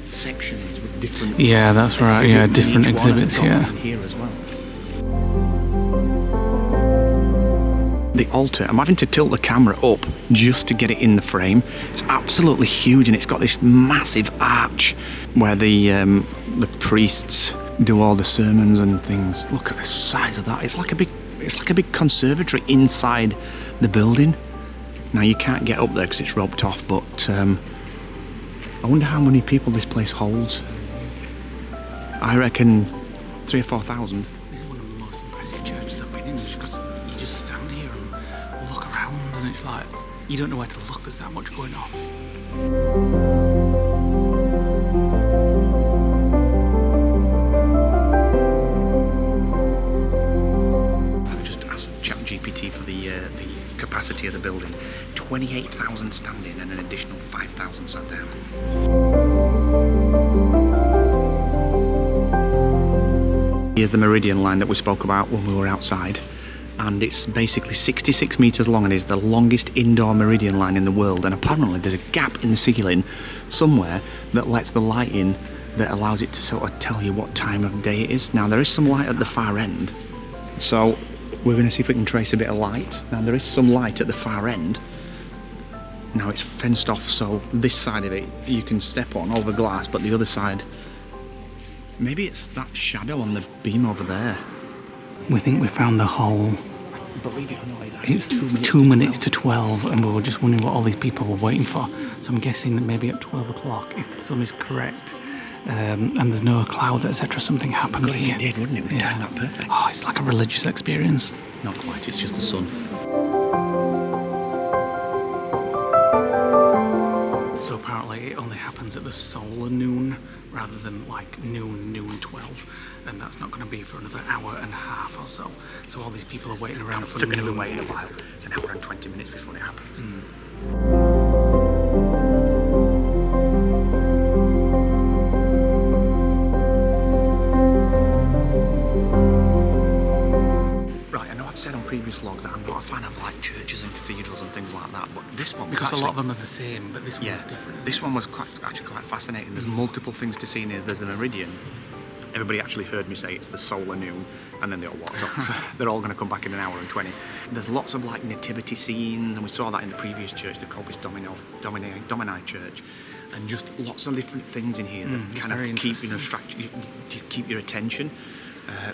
sections with different. Yeah, that's right. Yeah, different exhibits. Yeah. In here as well. The altar, I'm having to tilt the camera up just to get it in the frame. It's absolutely huge, and it's got this massive arch where the priests do all the sermons and things. Look at the size of that. It's like a big conservatory inside the building. Now you can't get up there because it's roped off, but I wonder how many people this place holds. I reckon 3,000 or 4,000. This is one of the most impressive churches I've been in, because you just stand here and look around, and it's like you don't know where to look. There's that much going on. GPT for the capacity of the building. 28,000 standing and an additional 5,000 sat down. Here's the meridian line that we spoke about when we were outside, and it's basically 66 meters long and is the longest indoor meridian line in the world, and apparently there's a gap in the ceiling somewhere that lets the light in that allows it to sort of tell you what time of day it is. Now there is some light at the far end, so we're going to see if we can trace a bit of light. Now there is some light at the far end. Now it's fenced off, so this side of it you can step on over glass, but the other side, maybe it's that shadow on the beam over there. We think we found the hole. Believe it or not, It's 2 minutes to 12, and we were just wondering what all these people were waiting for. So I'm guessing that maybe at 12 o'clock, if the sun is correct, and there's no clouds, etc., something happens here. It did, wouldn't it? We timed that perfect. Oh, it's like a religious experience. Not quite, it's just the sun. So apparently it only happens at the solar noon, rather than like noon 12, and that's not going to be for another hour and a half or so. So all these people are waiting around for They're noon. going to be waiting a while. It's an hour and 20 minutes before it happens. I've said on previous vlogs that I'm not a fan of like churches and cathedrals and things like that, but this one Because a lot of them are the same, but this one is different. This one was actually quite fascinating. There's multiple things to see in here. There's a meridian. Everybody actually heard me say it's the solar noon, and then they all walked off. So they're all going to come back in an hour and 20. There's lots of like nativity scenes, and we saw that in the previous church, the Corpus Domini church, and just lots of different things in here that kind of keep your attention.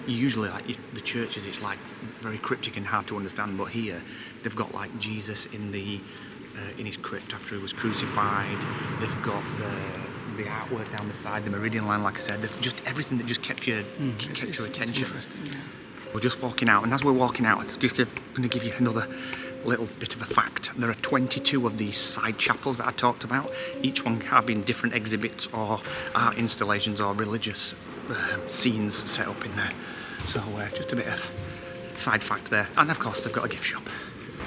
Usually, like the churches, it's like very cryptic and hard to understand. But here, they've got like Jesus in his crypt after he was crucified. They've got the artwork down the side, the meridian line, like I said. They've just everything that just kept your attention. It's interesting, yeah. We're just walking out, and as we're walking out, I'm just going to give you another little bit of a fact. There are 22 of these side chapels that I talked about, each one having different exhibits or art installations or religious scenes set up in there. So just a bit of side fact there. And of course they've got a gift shop.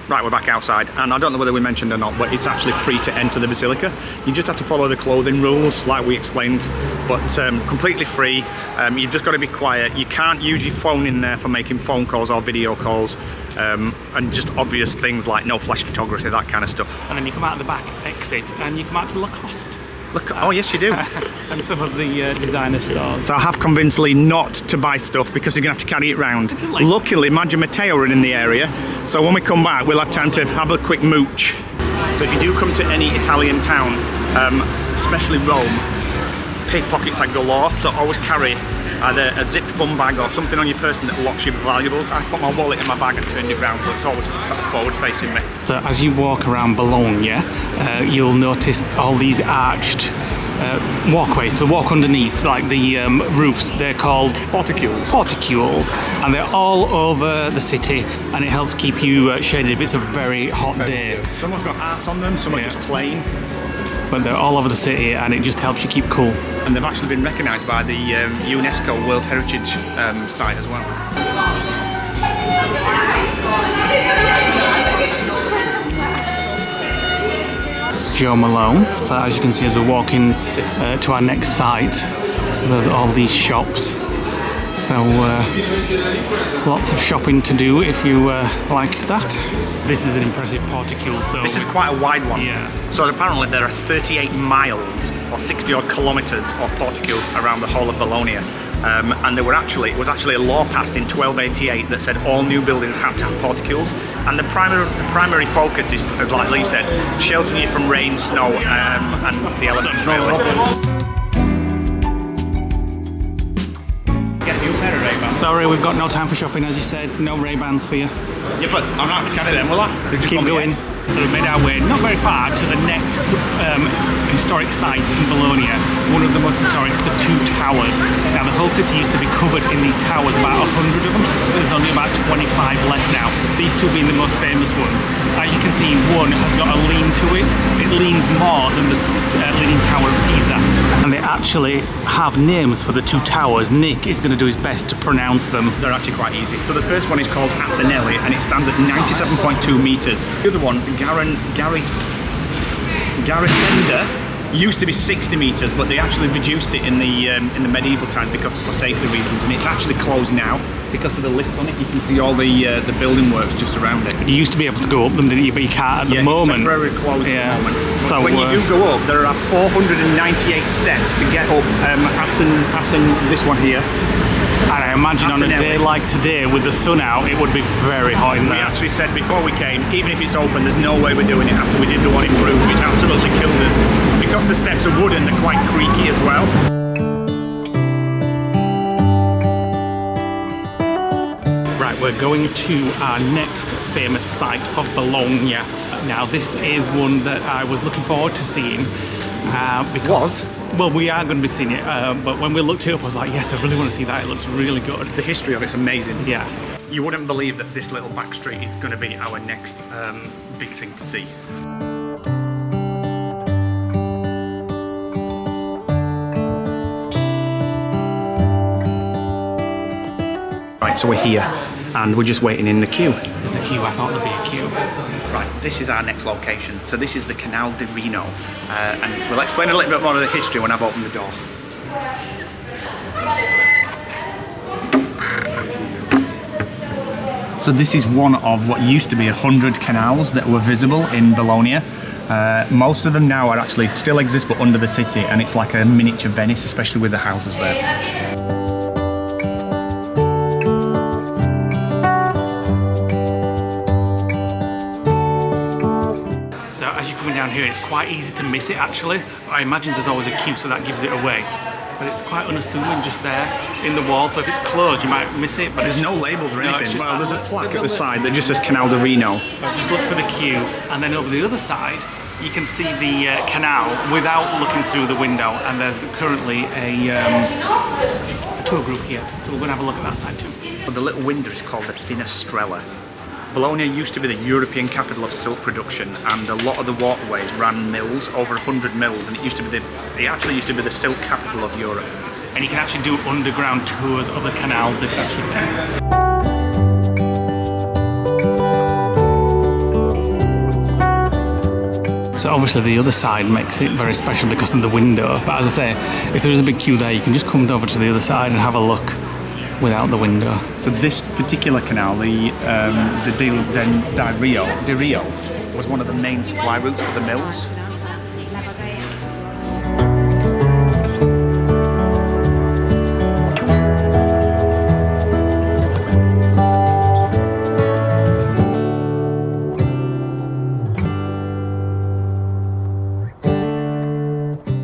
Right, we're back outside, and I don't know whether we mentioned or not, but it's actually free to enter the Basilica. You just have to follow the clothing rules like we explained, but completely free. You've just got to be quiet. You can't use your phone in there for making phone calls or video calls, and just obvious things like no flash photography, that kind of stuff. And then you come out of the back exit and you come out to Lacoste. Oh yes you do. And some of the designer stores. So I have convinced Lee not to buy stuff because you're going to have to carry it round. Luckily Madge and Matteo are in the area, so when we come back we'll have time to have a quick mooch. So if you do come to any Italian town, especially Rome, pickpockets are galore, so always carry either a zipped bum bag or something on your person that locks your valuables. I put my wallet in my bag and turned it round, so it's always sort of forward facing me. So as you walk around Bologna, you'll notice all these arched walkways to walk underneath, like the roofs. They're called porticos, and they're all over the city, and it helps keep you shaded if it's a very hot day. Some have got art on them, some are just plain. But they're all over the city, and it just helps you keep cool. And they've actually been recognised by the UNESCO World Heritage site as well. Joe Malone. So as you can see, as we're walking to our next site, there's all these shops. So lots of shopping to do if you like that. This is an impressive porticule. So this is quite a wide one. Yeah. So apparently there are 38 miles or 60 odd kilometres of porticules around the whole of Bologna. And it was actually a law passed in 1288 that said all new buildings had to have porticules. And the primary focus is, like Lee said, sheltering you from rain, snow, and the elements really. Sorry, we've got no time for shopping, as you said. No Ray-Bans for you. Yeah, but I'm not to carry them, will I? Keep going. So we've made our way not very far to the next historic site in Bologna. One of the most historic, the Two Towers. Now the whole city used to be covered in these towers, about 100 of them. There's only about 25 left now. These two being the most famous ones. As you can see, one has got a lean to it. It leans more than the Leaning Tower of Pisa. And they actually have names for the two towers. Nick is going to do his best to pronounce them. They're actually quite easy. So the first one is called Asinelli, and it stands at 97.2 metres. The other one, Garrisenda, used to be 60 metres, but they actually reduced it in the medieval times for safety reasons, and it's actually closed now because of the list on it. You can see all the building works just around it. You used to be able to go up them, didn't you? But you can't at the moment. It's temporarily closed at the moment. But So when you do go up, there are 498 steps to get up. This one here. And I imagine on a day like today, with the sun out, it would be very hot in We there. actually said before we came, even if it's open, there's no way we're doing it after we did the one in Bruges, which absolutely killed us. Because the steps are wooden, they're quite creaky as well. Right, we're going to our next famous site of Bologna. Now, this is one that I was looking forward to seeing because... Well, we are going to be seeing it, but when we looked it up, I was like, yes, I really want to see that. It looks really good. The history of it's amazing. Yeah. You wouldn't believe that this little back street is going to be our next big thing to see. Right, so we're here, and we're just waiting in the queue. There's a queue. I thought there'd be a queue. Right, this is our next location. So this is the Canal del Reno, and we'll explain a little bit more of the history when I've opened the door. So this is one of what used to be 100 canals that were visible in Bologna. Most of them now are actually still exist, but under the city, and it's like a miniature Venice, especially with the houses there. Down here, it's quite easy to miss it actually. I imagine there's always a queue, so that gives it away. But it's quite unassuming just there in the wall, so if it's closed you might miss it. But there's no labels or anything. Well, there's a plaque at the side that just says Canal del Reno. Just look for the queue, and then over the other side you can see the canal without looking through the window, and there's currently a tour group here, so we're going to have a look at that side too. The little window is called the Finestrella. Bologna used to be the European capital of silk production, and a lot of the waterways ran mills, over 100 mills, and it actually used to be the silk capital of Europe. And you can actually do underground tours of the canals if that's your thing. So obviously the other side makes it very special because of the window, but as I say, if there is a big queue there, you can just come over to the other side and have a look without the window. So this particular canal, the Di Rio, was one of the main supply routes for the mills.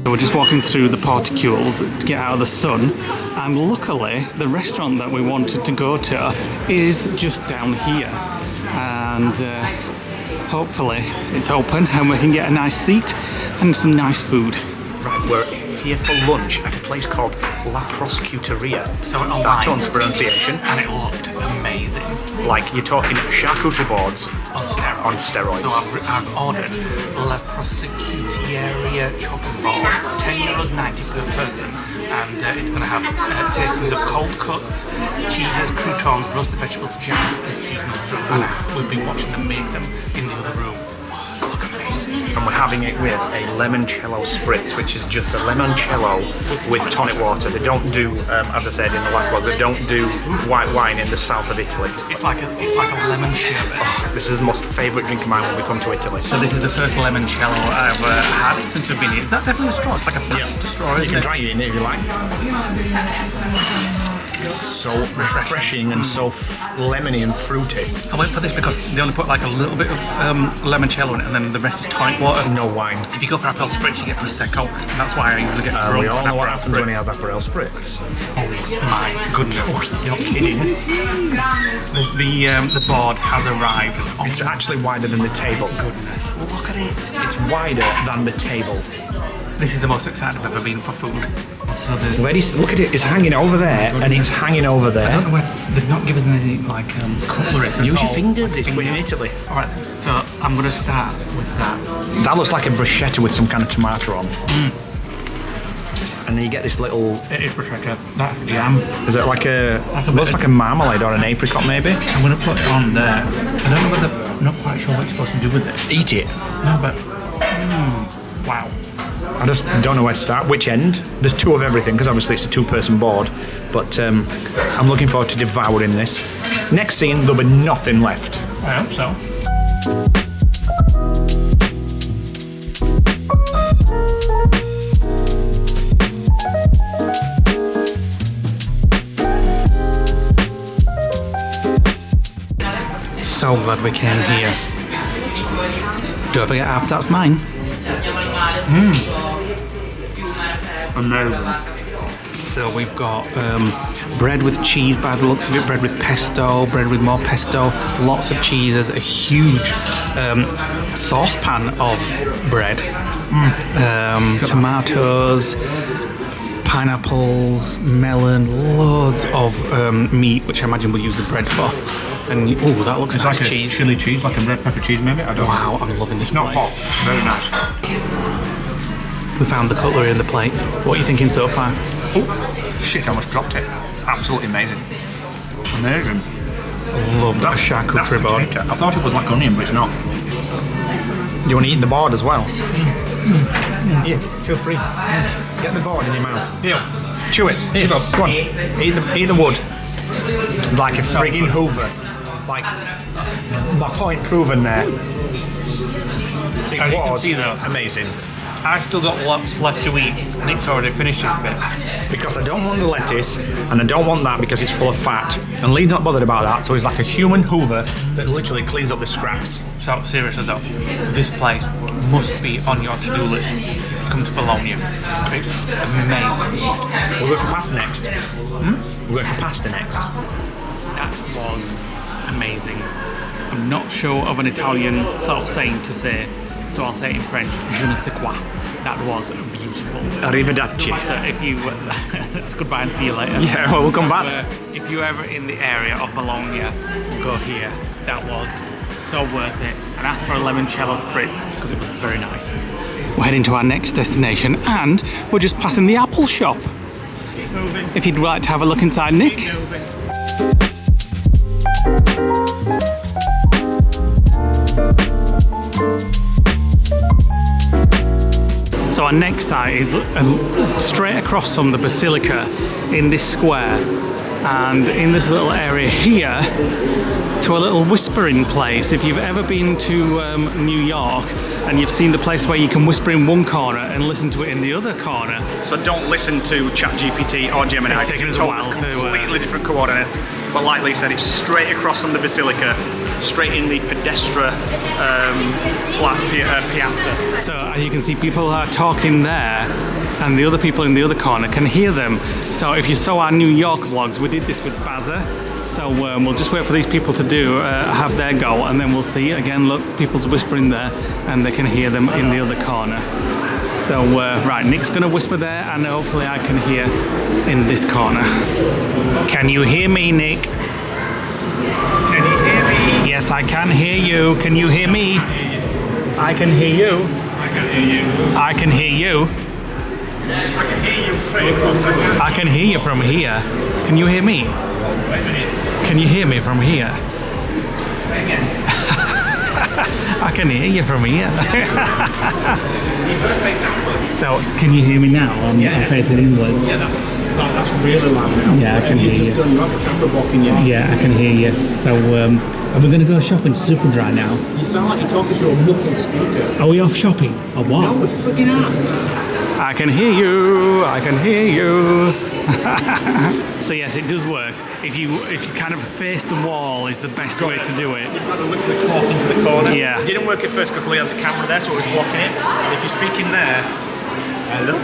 We're just walking through the porticules to get out of the sun, and luckily the restaurant that we wanted to go to is just down here, and hopefully it's open and we can get a nice seat and some nice food. Right, we're here for lunch at a place called La Prosciutteria. So online, that one's pronunciation, and it looked amazing. Like you're talking charcuterie boards on steroids. So I've ordered La Prosciutteria chopping board, €10.90 per person, and it's going to have tastings of cold cuts, cheeses, croutons, roasted vegetables, jams, and seasonal fruit. And we've been watching them make them in the other room. Oh, they look amazing. and we're having it with a limoncello spritz, which is just a limoncello with tonic water. They don't do, as I said in the last vlog, they don't do white wine in the south of Italy. It's like a lemon sherbet. Oh, this is the most favourite drink of mine when we come to Italy. So this is the first limoncello I've had since we've been here. Is that definitely a straw? It's like a pasta straw, isn't You can it? try it in it if you like. It's so refreshing and so lemony and fruity. I went for this because they only put like a little bit of limoncello in it, and then the rest is tonic water. No wine. If you go for Aperol Spritz, you get Prosecco, and that's why I usually get We all know what happens when he has Aperol Spritz. Oh my goodness, you're not kidding. The board has arrived. Oh, It's actually wider than the table. goodness, look at it. It's wider than the table. This is the most excited I've ever been for food. So there's... Look at it, it's hanging over there, and it's hanging over I don't there. know where they've not given us any like cutlery. So Use it's your all fingers, like it's in Italy. Alright, so I'm going to start with that. That looks like a bruschetta with some kind of tomato on. And then you get this little... It is prosciutto. That's jam. Is it like a... looks like a marmalade or an apricot maybe? I'm going to put it on there. I don't know whether... I'm not quite sure what you're supposed to do with it. Eat it. No, but... wow. I just don't know where to start. Which end? There's two of everything, because obviously it's a two-person board. But I'm looking forward to devouring this. Next scene, there'll be nothing left. I hope so. So glad we came here. Don't forget half that's mine. Amazing. So we've got bread with cheese by the looks of it, bread with pesto, bread with more pesto, lots of cheeses, a huge saucepan of bread, tomatoes, pineapples, melon, loads of meat, which I imagine we'll use the bread for. And oh, that looks like cheese. Chili cheese, like a red pepper cheese maybe? I don't know. Wow, I'm loving this. It's not place. hot, very nice. We found the cutlery and the plates. What are you thinking so far? Oh, shit, I almost dropped it. Absolutely amazing. Amazing. Love that charcuterie board. I thought it was like onion, but it's not. You want to eat the board as well? Yeah, feel free. Get the board in your mouth. Yeah. Chew it. Here you go. Go on. Eat the wood. Like a friggin' Hoover. Like, my point proven there. It As you can was see though, amazing. I've still got lots left to eat. Nick's already finished his bit. Because I don't want the lettuce, and I don't want that because it's full of fat. And Lee's not bothered about that, so he's like a human Hoover that literally cleans up the scraps. So seriously though, this place must be on your to-do list if you come to Bologna. It's amazing. We're going for pasta next. We're going for pasta next. That was amazing. I'm not sure of an Italian sort of saying to say, so I'll say it in French, je ne sais quoi. That was beautiful. Arrivederci. So if you, that's goodbye and see you later. Yeah, well, we'll come back. If you're ever in the area of Bologna, go here. That was so worth it. And ask for a limoncello spritz because it was very nice. We're heading to our next destination and we're just passing the Apple shop. If you'd like to have a look inside, Nick. So our next site is straight across from the Basilica in this square, and in this little area here to a little whispering place. If you've ever been to New York and you've seen the place where you can whisper in one corner and listen to it in the other corner. So don't listen to ChatGPT or Gemini. It's taken us a while to, completely different coordinates. But like Lee said, it's straight across from the Basilica, straight in the pedestra piazza. So as you can see, people are talking there and the other people in the other corner can hear them. So if you saw our New York vlogs, we did this with Bazza. So we'll just wait for these people to have their go, and then we'll see. Again, look, people's whispering there and they can hear them in the other corner. So right, Nick's gonna whisper there and hopefully I can hear in this corner. Can you hear me, Nick? Can you hear me? Yes, I can hear you. Can you hear me? I can hear you. I can hear you. I can hear you. I can hear you straight across. I can hear you from here. Can you hear me? Wait a minute. Can you hear me from here? Say again. I can hear you from here. So, can you hear me now? I'm facing inwards. Yeah, that's really loud now. Yeah, I can hear you. Yeah, I can hear you. So, are we going to go shopping Superdry now? You sound like you're talking to a muffled speaker. Are we off shopping? Or what? No, we're frigging out. I can hear you. I can hear you. So yes, it does work. If you kind of face the wall is the best way to do it. You've got to literally talk into the corner. Yeah. It didn't work at first because Lee had the camera there, so it was blocking it. If you speak in there, hello.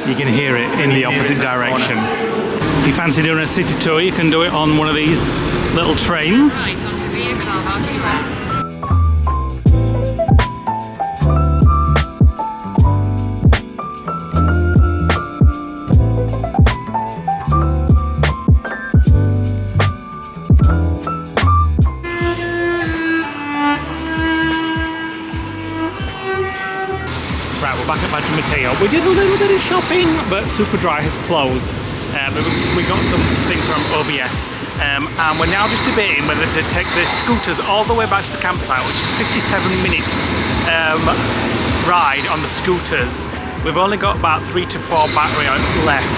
You can hear it in the opposite direction. If you fancy doing a city tour, you can do it on one of these little trains. Right onto Via Carvatura. Right, we're back at Matteo. We did a little bit of shopping, but Superdry has closed. But we got something from OBS. And we're now just debating whether to take the scooters all the way back to the campsite, which is a 57-minute ride on the scooters. We've only got about 3 to 4 battery left,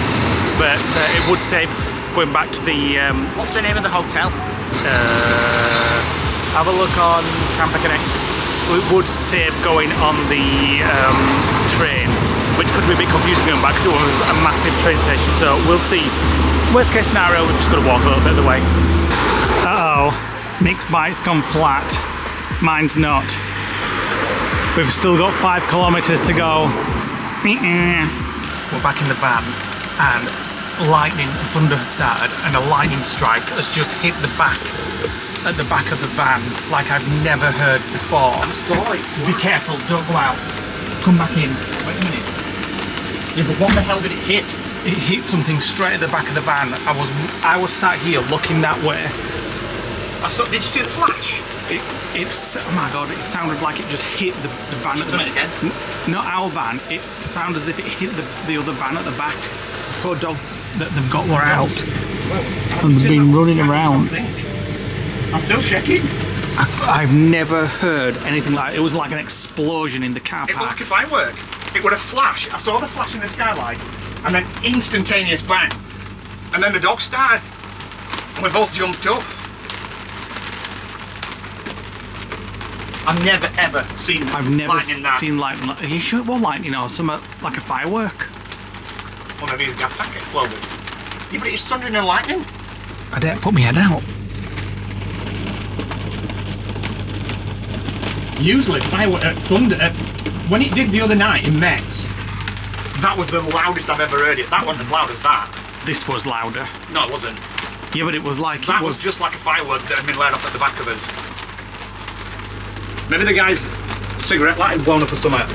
but it would save going back to the... What's the name of the hotel? Have a look on Camper Connect. It would save going on the train, which could be a bit confusing going back because it was a massive train station, so we'll see. Worst case scenario, we're just going to walk a little bit of the way. Uh-oh, Nick's bike's gone flat. Mine's not. We've still got 5 kilometres to go. We're back in the van and lightning and thunder has started and a lightning strike has just hit the back at the back of the van like I've never heard before. I'm sorry. Be careful, don't go out. Come back in. Wait a minute. Yeah, but what the hell did it hit? It hit something straight at the back of the van. I was sat here looking that way. Did you see the flash? It's oh my god, it sounded like it just hit the van at the back. Again? Not our van, it sounded as if it hit the other van at the back. Poor dog that they've got were out. And they've been running around. I'm still shaking. I've never heard anything like it. It was like an explosion in the car It was like park. a firework. It would have flashed. I saw the flash in the skylight and then instantaneous bang. And then the dog started. And we both jumped up. I've never ever seen I've never lightning that. seen lightning. Are you sure it was lightning or something like a firework? Well, maybe his gas tank exploded. Yeah, but it's thundering and lightning. I dare put my head out. Usually, thunder, when it did the other night in Metz, that was the loudest I've ever heard it. That wasn't as loud as that. This was louder. No, it wasn't. Yeah, but it was like That it was just like a firework that had been let off at the back of us. Maybe the guy's cigarette lighter's blown up or something.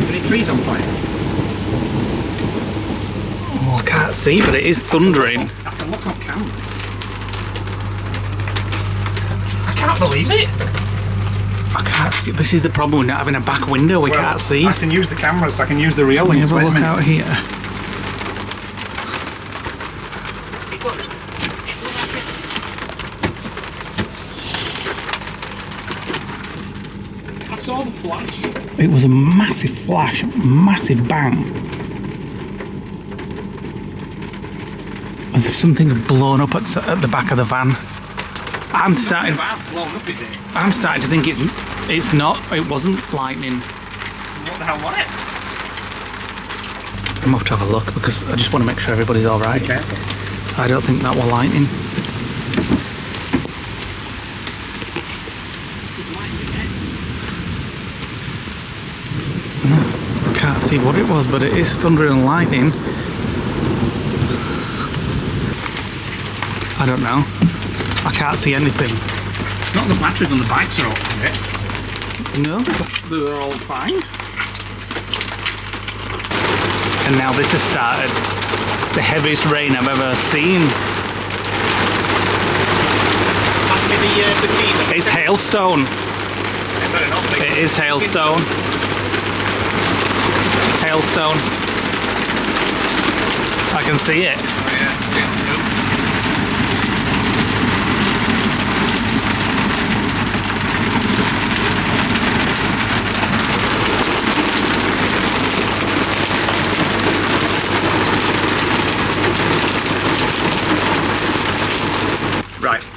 Any trees on fire? Oh, I can't see, but it is thundering. I can look on cameras. I can't believe it. I can't see. This is the problem with not having a back window. We can't see. I can use the cameras. I can use the real Let me ones. have a Wait a look minute. out here. I saw the flash. It was a massive flash, massive bang. As if something had blown up at the back of the van. I'm starting The van's blown up, is it? I'm starting to think it's not. It wasn't lightning. What the hell was it? I'm off to have a look because I just want to make sure everybody's all right. Okay. I don't think that was lightning. I can't see what it was, but it is thunder and lightning. I don't know. I can't see anything. It's not the batteries on the bikes are up, is it? No, they're all fine. And now this has started the heaviest rain I've ever seen. Pass me the keys. It's hailstone. It better not be. It is hailstone. Hailstone. I can see it. Oh, yeah.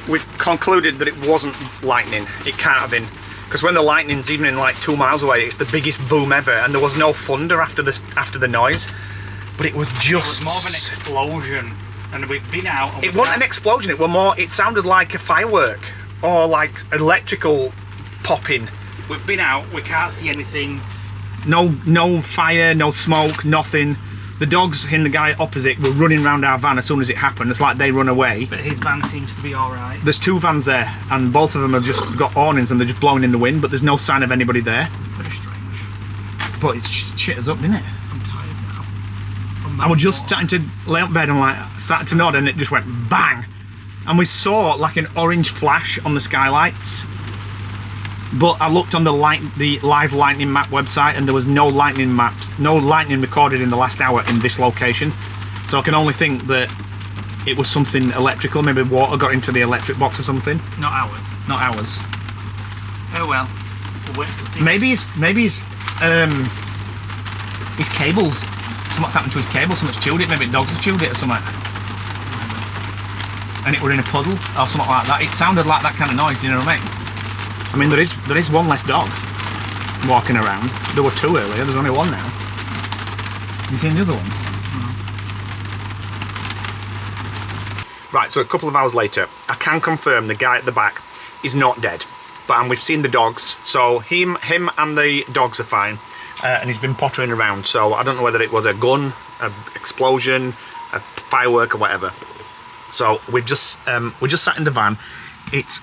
we've concluded that it wasn't lightning. It can't have been, because when the lightning's even in like 2 miles away, it's the biggest boom ever, and there was no thunder after the noise. But it was just... It was more of an explosion, and we've been out... And it wasn't an explosion, it was more... It sounded like a firework, or like electrical popping. We've been out, we can't see anything. No fire, no smoke, nothing. The dogs and the guy opposite were running around our van as soon as it happened. It's like they run away. But his van seems to be alright. There's 2 vans there, and both of them have just got awnings and they're just blowing in the wind, but there's no sign of anybody there. It's very strange. But it shit us up, didn't it? I'm tired now. I was just starting to lay up bed and like started to nod, and it just went bang, and we saw like an orange flash on the skylights. But I looked on the live lightning map website, and there was no lightning recorded in the last hour in this location. So I can only think that it was something electrical. Maybe water got into the electric box or something. Not ours. Not ours. Oh well. We'll wait to see. Maybe his cables. Something's happened to his cable. Something's chewed it. Maybe dogs have chewed it or something. And it were in a puddle or something like that. It sounded like that kind of noise. You know what I mean? I mean, there is one less dog walking around. There were 2 earlier. There's only 1 now. You seen the other one? Right. So a couple of hours later, I can confirm the guy at the back is not dead, and we've seen the dogs. So him and the dogs are fine. And he's been pottering around, so I don't know whether it was a gun, an explosion, a firework or whatever. So we're just sat in the van. It's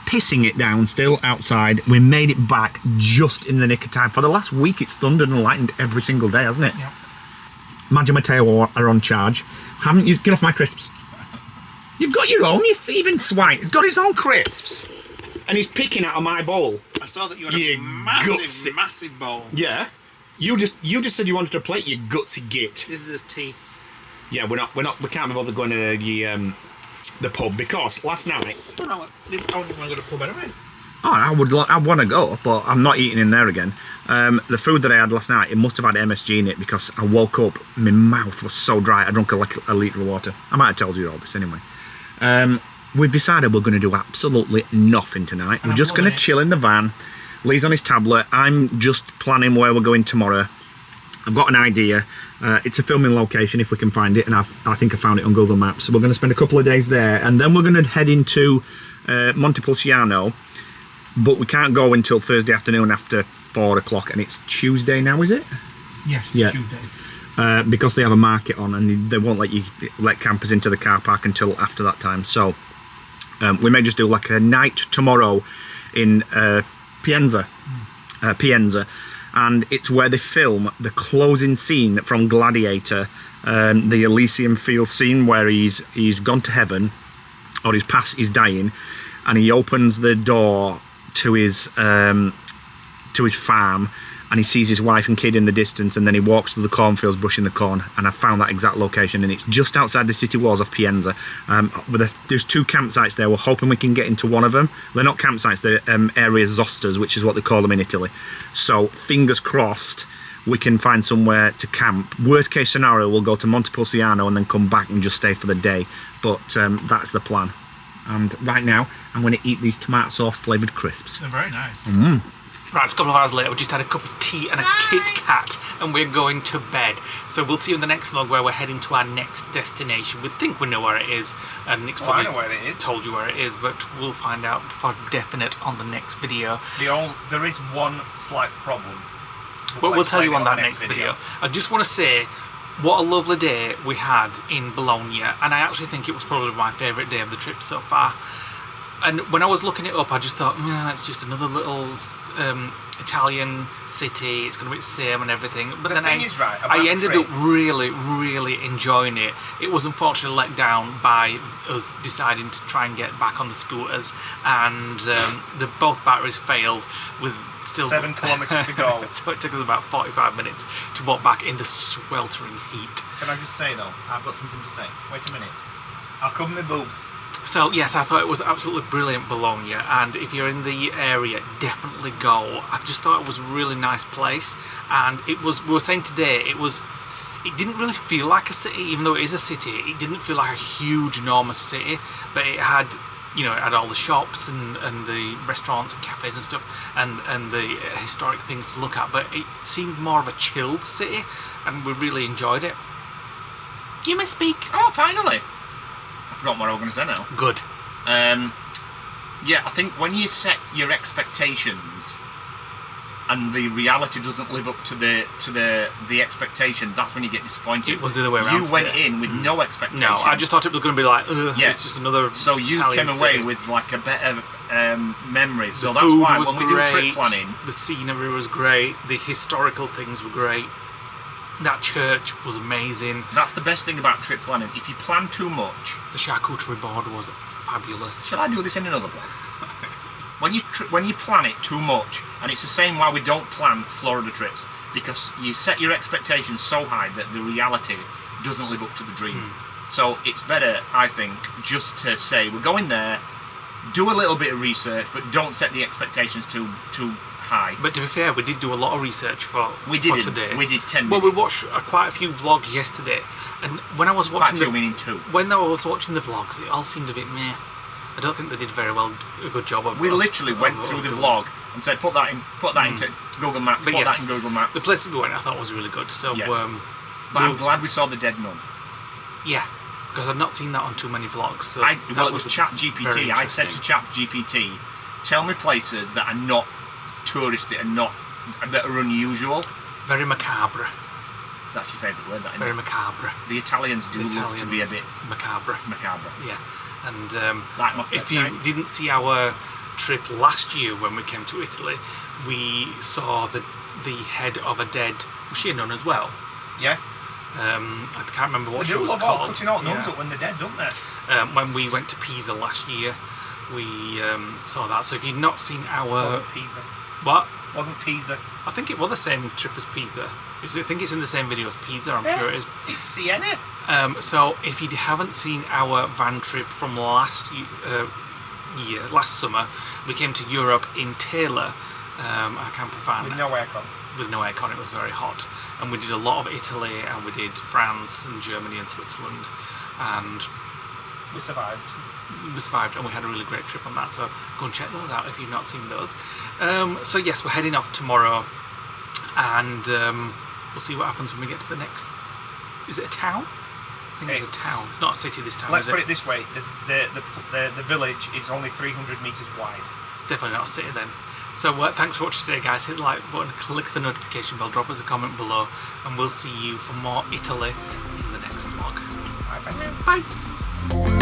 pissing it down still outside. We made it back just in the nick of time. For the last week it's thundered and lightened every single day, hasn't it? Yeah. Maggio Matteo are on charge. Haven't you? Get off my crisps. You've got your own, you thieving swine. He's got his own crisps. And he's picking out of my bowl. I saw that you had a massive bowl. Yeah. You just said you wanted a plate, you gutsy git. This is tea. Yeah, we can't be bothered going to the pub because last night. Oh no, I don't want to go to the pub anyway. Oh, I want to go, but I'm not eating in there again. The food that I had last night, it must have had MSG in it because I woke up, my mouth was so dry. I drank like a litre of water. I might have told you all this anyway. We've decided we're going to do absolutely nothing tonight. We're just going to chill in the van. Lee's on his tablet. I'm just planning where we're going tomorrow. I've got an idea. It's a filming location if we can find it, and I think I found it on Google Maps. So we're going to spend a couple of days there, and then we're going to head into Montepulciano, but we can't go until Thursday afternoon after 4 o'clock, and it's Tuesday now, is it? Yes, it's yeah. Tuesday. Because they have a market on, and they won't let campers into the car park until after that time. So we may just do like a night tomorrow in Pienza, and it's where they film the closing scene from Gladiator, the Elysium Field scene where he's gone to heaven, or he's dying, and he opens the door to his farm, and he sees his wife and kid in the distance, and then he walks to the cornfields brushing the corn, and I found that exact location, and it's just outside the city walls of Pienza. There's 2 campsites there. We're hoping we can get into one of them. They're not campsites, they're area zostas, which is what they call them in Italy. So fingers crossed we can find somewhere to camp. Worst case scenario, we'll go to Montepulciano and then come back and just stay for the day, but that's the plan. And right now I'm going to eat these tomato sauce flavoured crisps. They're very nice. Right, it's a couple of hours later. We just had a cup of tea and a Kit Kat, and we're going to bed. So we'll see you in the next vlog where we're heading to our next destination. We think we know where it is, and Nick's probably I know where it is. Told you where it is, but we'll find out for definite on the next video. There is one slight problem. But we'll tell you on that next video. I just want to say what a lovely day we had in Bologna, and I actually think it was probably my favourite day of the trip so far. And when I was looking it up, I just thought, man, it's just another little Italian city. It's going to be the same and everything. But then I ended up really, really enjoying it. It was unfortunately let down by us deciding to try and get back on the scooters, and both batteries failed with still 7 kilometres to go. So it took us about 45 minutes to walk back in the sweltering heat. Can I just say though, I've got something to say. Wait a minute. I'll cover my boobs. So yes, I thought it was absolutely brilliant, Bologna, and if you're in the area, definitely go. I just thought it was a really nice place, and it was, we were saying today, it didn't really feel like a city, even though it is a city. It didn't feel like a huge, enormous city, but it had you know, it had all the shops and the restaurants and cafes and stuff, and the historic things to look at, but it seemed more of a chilled city, and we really enjoyed it. You may speak. Oh, finally! I forgot what I was going to say now. Good. Yeah, I think when you set your expectations and the reality doesn't live up to the expectation, that's when you get disappointed. It was the other way around. You went in with no expectation. No, I just thought it was going to be like, yeah, it's just another. So you Italian came away city. with like a better memory. So The that's food why was when we great, do trip planning, the scenery was great, the historical things were great. That church was amazing. that's the best thing about trip planning. If you plan too much, The charcuterie board was fabulous. shall I do this in another blog? When you plan it too much, and it's the same why we don't plan Florida trips, because you set your expectations so high that the reality doesn't live up to the dream. So it's better, I think, just to say we're going there, do a little bit of research, but don't set the expectations too high. But to be fair, we did do a lot of research for today. We did 10 Well, minutes. we watched quite a few vlogs yesterday, and when I was Quite a watching few, meaning 2. when I was watching the vlogs, it all seemed a bit meh. I don't think they did a good job of. We literally went through the vlog and said, put that into Google Maps, But put yes, that in Google Maps. the place we went, I thought was really good. So, Yeah. But I'm glad we saw the dead nun. yeah, because I've not seen that on too many vlogs. So Well, it was ChatGPT. very I said to interesting. ChatGPT, tell me places that are not touristy and that are unusual. Very macabre. That's your favourite word, that, isn't Very it? macabre. The Italians do love to be a bit macabre. macabre. Yeah, and Like my if pet you name. didn't see our trip last year when we came to Italy, we saw the head of a dead. Was she a nun as well? Yeah. I can't remember what They she do was love called. cutting out nuns Yeah. up when they're dead, don't they? When we went to Pisa last year, we saw that. So if you've not seen our Wasn't Pisa. what? Wasn't Pisa. I think it was the same trip as Pisa. I think it's in the same video as Pisa. I'm sure it is. It's Siena. So if you haven't seen our van trip from last summer, we came to Europe in Taylor, our camper van. With no aircon. With no aircon, it was very hot. And we did a lot of Italy, and we did France and Germany and Switzerland, and We survived. we survived, and we had a really great trip on that. So go and check those out if you've not seen those. So yes, we're heading off tomorrow, and we'll see what happens when we get to the next. Is it a town? I think it's a town. It's not a city this time. Let's is put it this way: the village is only 300 metres wide. Definitely not a city then. So thanks for watching today, guys. Hit the like button, click the notification bell, drop us a comment below, and we'll see you for more Italy in the next vlog. Bye for now. Bye.